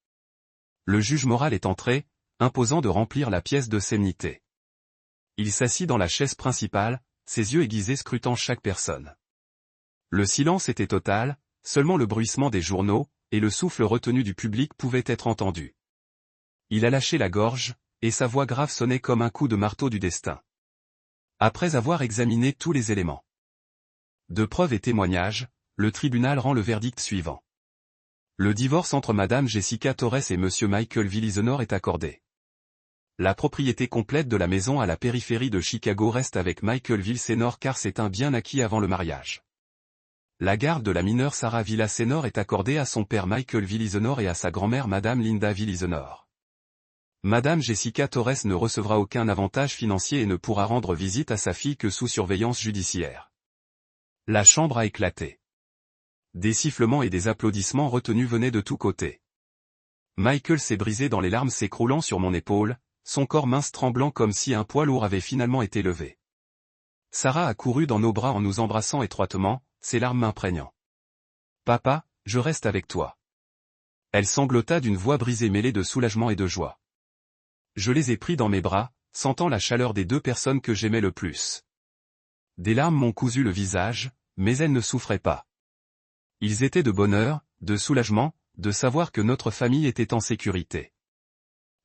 Le juge moral est entré, imposant de remplir la pièce de sommité. Il s'assit dans la chaise principale, ses yeux aiguisés scrutant chaque personne. Le silence était total, seulement le bruissement des journaux, et le souffle retenu du public pouvaient être entendus. Il a lâché la gorge, et sa voix grave sonnait comme un coup de marteau du destin. Après avoir examiné tous les éléments de preuves et témoignages, le tribunal rend le verdict suivant. Le divorce entre Madame Jessica Torres et Monsieur Michael Villaseñor est accordé. La propriété complète de la maison à la périphérie de Chicago reste avec Michael Villaseñor car c'est un bien acquis avant le mariage. La garde de la mineure Sarah Villaseñor est accordée à son père Michael Villaseñor et à sa grand-mère Madame Linda Villaseñor. Madame Jessica Torres ne recevra aucun avantage financier et ne pourra rendre visite à sa fille que sous surveillance judiciaire. La chambre a éclaté. Des sifflements et des applaudissements retenus venaient de tous côtés. Michael s'est brisé dans les larmes s'écroulant sur mon épaule, son corps mince tremblant comme si un poids lourd avait finalement été levé. Sarah a couru dans nos bras en nous embrassant étroitement, ses larmes m'imprégnant. « Papa, je reste avec toi. » Elle sanglota d'une voix brisée mêlée de soulagement et de joie. Je les ai pris dans mes bras, sentant la chaleur des deux personnes que j'aimais le plus. Des larmes m'ont cousu le visage, mais elles ne souffraient pas. Ils étaient de bonheur, de soulagement, de savoir que notre famille était en sécurité.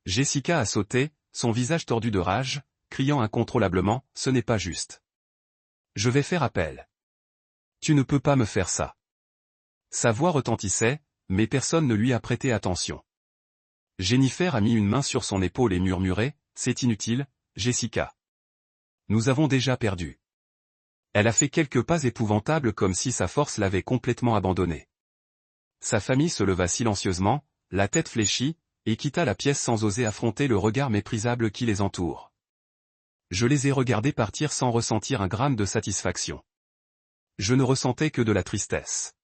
Jessica a sauté, son visage tordu de rage, criant incontrôlablement, « Ce n'est pas juste. Je vais faire appel. Tu ne peux pas me faire ça. » Sa voix retentissait, mais personne ne lui a prêté attention. Jennifer a mis une main sur son épaule et murmurait, « C'est inutile, Jessica. Nous avons déjà perdu. Elle a fait quelques pas épouvantables comme si sa force l'avait complètement abandonnée. Sa famille se leva silencieusement, la tête fléchie, et quitta la pièce sans oser affronter le regard méprisable qui les entoure. Je les ai regardés partir sans ressentir un gramme de satisfaction. Je ne ressentais que de la tristesse.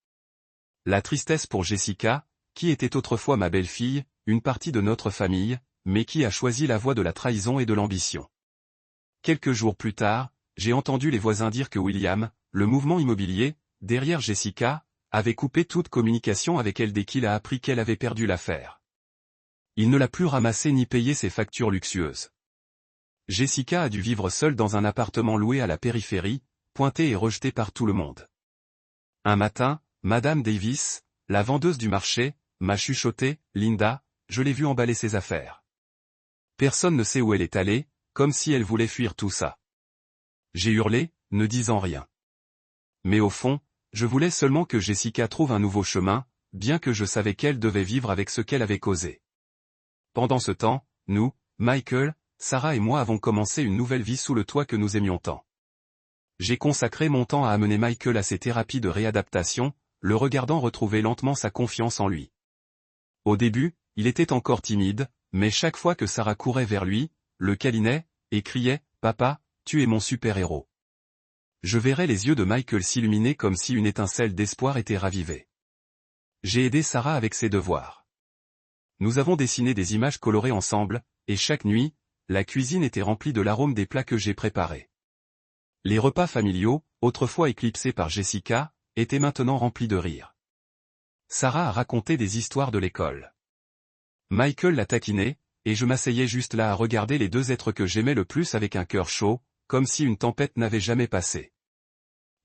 La tristesse pour Jessica, qui était autrefois ma belle-fille, une partie de notre famille, mais qui a choisi la voie de la trahison et de l'ambition. Quelques jours plus tard, j'ai entendu les voisins dire que William, le mouvement immobilier, derrière Jessica, avait coupé toute communication avec elle dès qu'il a appris qu'elle avait perdu l'affaire. Il ne l'a plus ramassé ni payé ses factures luxueuses. Jessica a dû vivre seule dans un appartement loué à la périphérie, pointé et rejeté par tout le monde. Un matin, Madame Davis, la vendeuse du marché, m'a chuchoté, « Linda, je l'ai vue emballer ses affaires. Personne ne sait où elle est allée, comme si elle voulait fuir tout ça. » J'ai hurlé, ne disant rien. Mais au fond, je voulais seulement que Jessica trouve un nouveau chemin, bien que je savais qu'elle devait vivre avec ce qu'elle avait causé. Pendant ce temps, nous, Michael, Sarah et moi avons commencé une nouvelle vie sous le toit que nous aimions tant. J'ai consacré mon temps à amener Michael à ses thérapies de réadaptation, le regardant retrouver lentement sa confiance en lui. Au début, il était encore timide, mais chaque fois que Sarah courait vers lui, le câlinait, et criait, « Papa, tu es mon super-héros. » Je verrais les yeux de Michael s'illuminer comme si une étincelle d'espoir était ravivée. J'ai aidé Sarah avec ses devoirs. Nous avons dessiné des images colorées ensemble, et chaque nuit, la cuisine était remplie de l'arôme des plats que j'ai préparés. Les repas familiaux, autrefois éclipsés par Jessica, étaient maintenant remplis de rire. Sarah a raconté des histoires de l'école. Michael l'a taquiné, et je m'asseyais juste là à regarder les deux êtres que j'aimais le plus avec un cœur chaud, comme si une tempête n'avait jamais passé.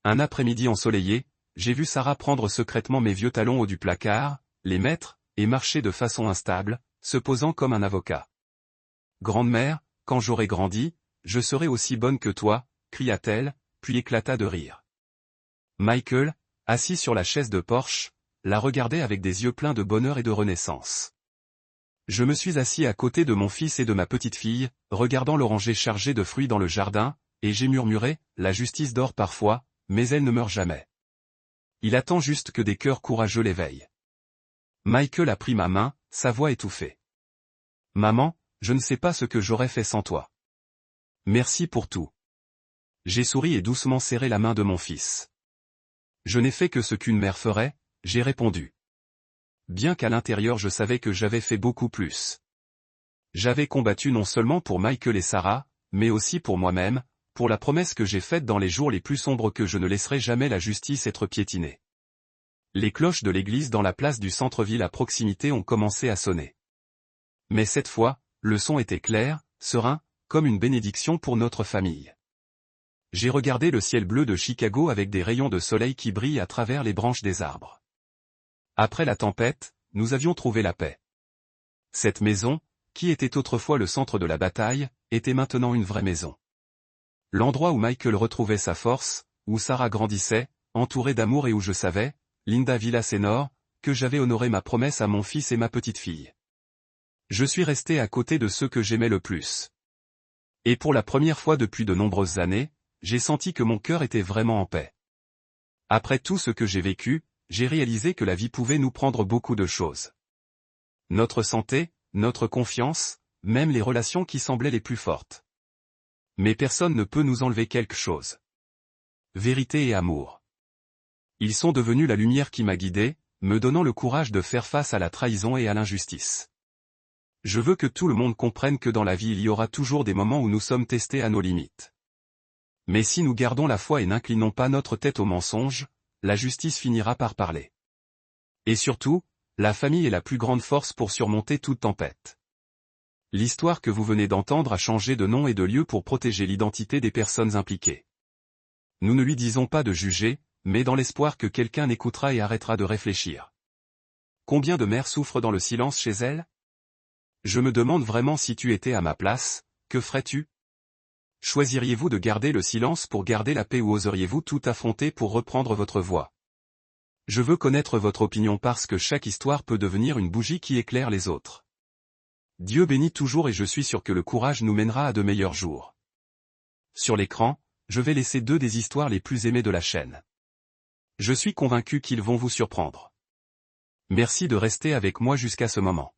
Un après-midi ensoleillé, j'ai vu Sarah prendre secrètement mes vieux talons haut du placard, les mettre, et marcher de façon instable, se posant comme un avocat. « Grande-mère, quand j'aurai grandi, je serai aussi bonne que toi, » cria-t-elle, puis éclata de rire. Michael, assis sur la chaise de Porsche, la regardait avec des yeux pleins de bonheur et de renaissance. Je me suis assis à côté de mon fils et de ma petite-fille, regardant l'oranger chargé de fruits dans le jardin, et j'ai murmuré, « La justice dort parfois, mais elle ne meurt jamais. Il attend juste que des cœurs courageux l'éveillent. » Michael a pris ma main, sa voix étouffée. « Maman, je ne sais pas ce que j'aurais fait sans toi. Merci pour tout. » J'ai souri et doucement serré la main de mon fils. « Je n'ai fait que ce qu'une mère ferait, » j'ai répondu. Bien qu'à l'intérieur je savais que j'avais fait beaucoup plus. J'avais combattu non seulement pour Michael et Sarah, mais aussi pour moi-même, pour la promesse que j'ai faite dans les jours les plus sombres que je ne laisserai jamais la justice être piétinée. Les cloches de l'église dans la place du centre-ville à proximité ont commencé à sonner. Mais cette fois, le son était clair, serein, comme une bénédiction pour notre famille. J'ai regardé le ciel bleu de Chicago avec des rayons de soleil qui brillent à travers les branches des arbres. Après la tempête, nous avions trouvé la paix. Cette maison, qui était autrefois le centre de la bataille, était maintenant une vraie maison. L'endroit où Michael retrouvait sa force, où Sarah grandissait, entourée d'amour et où je savais, Linda Villasenor, que j'avais honoré ma promesse à mon fils et ma petite-fille. Je suis resté à côté de ceux que j'aimais le plus. Et pour la première fois depuis de nombreuses années, j'ai senti que mon cœur était vraiment en paix. Après tout ce que j'ai vécu, j'ai réalisé que la vie pouvait nous prendre beaucoup de choses. Notre santé, notre confiance, même les relations qui semblaient les plus fortes. Mais personne ne peut nous enlever quelque chose. Vérité et amour. Ils sont devenus la lumière qui m'a guidé, me donnant le courage de faire face à la trahison et à l'injustice. Je veux que tout le monde comprenne que dans la vie il y aura toujours des moments où nous sommes testés à nos limites. Mais si nous gardons la foi et n'inclinons pas notre tête au mensonge, la justice finira par parler. Et surtout, la famille est la plus grande force pour surmonter toute tempête. L'histoire que vous venez d'entendre a changé de nom et de lieu pour protéger l'identité des personnes impliquées. Nous ne lui disons pas de juger, mais dans l'espoir que quelqu'un écoutera et arrêtera de réfléchir. Combien de mères souffrent dans le silence chez elles? Je me demande vraiment si tu étais à ma place, que ferais-tu? Choisiriez-vous de garder le silence pour garder la paix ou oseriez-vous tout affronter pour reprendre votre voix? Je veux connaître votre opinion parce que chaque histoire peut devenir une bougie qui éclaire les autres. Dieu bénit toujours et je suis sûr que le courage nous mènera à de meilleurs jours. Sur l'écran, je vais laisser 2 des histoires les plus aimées de la chaîne. Je suis convaincu qu'ils vont vous surprendre. Merci de rester avec moi jusqu'à ce moment.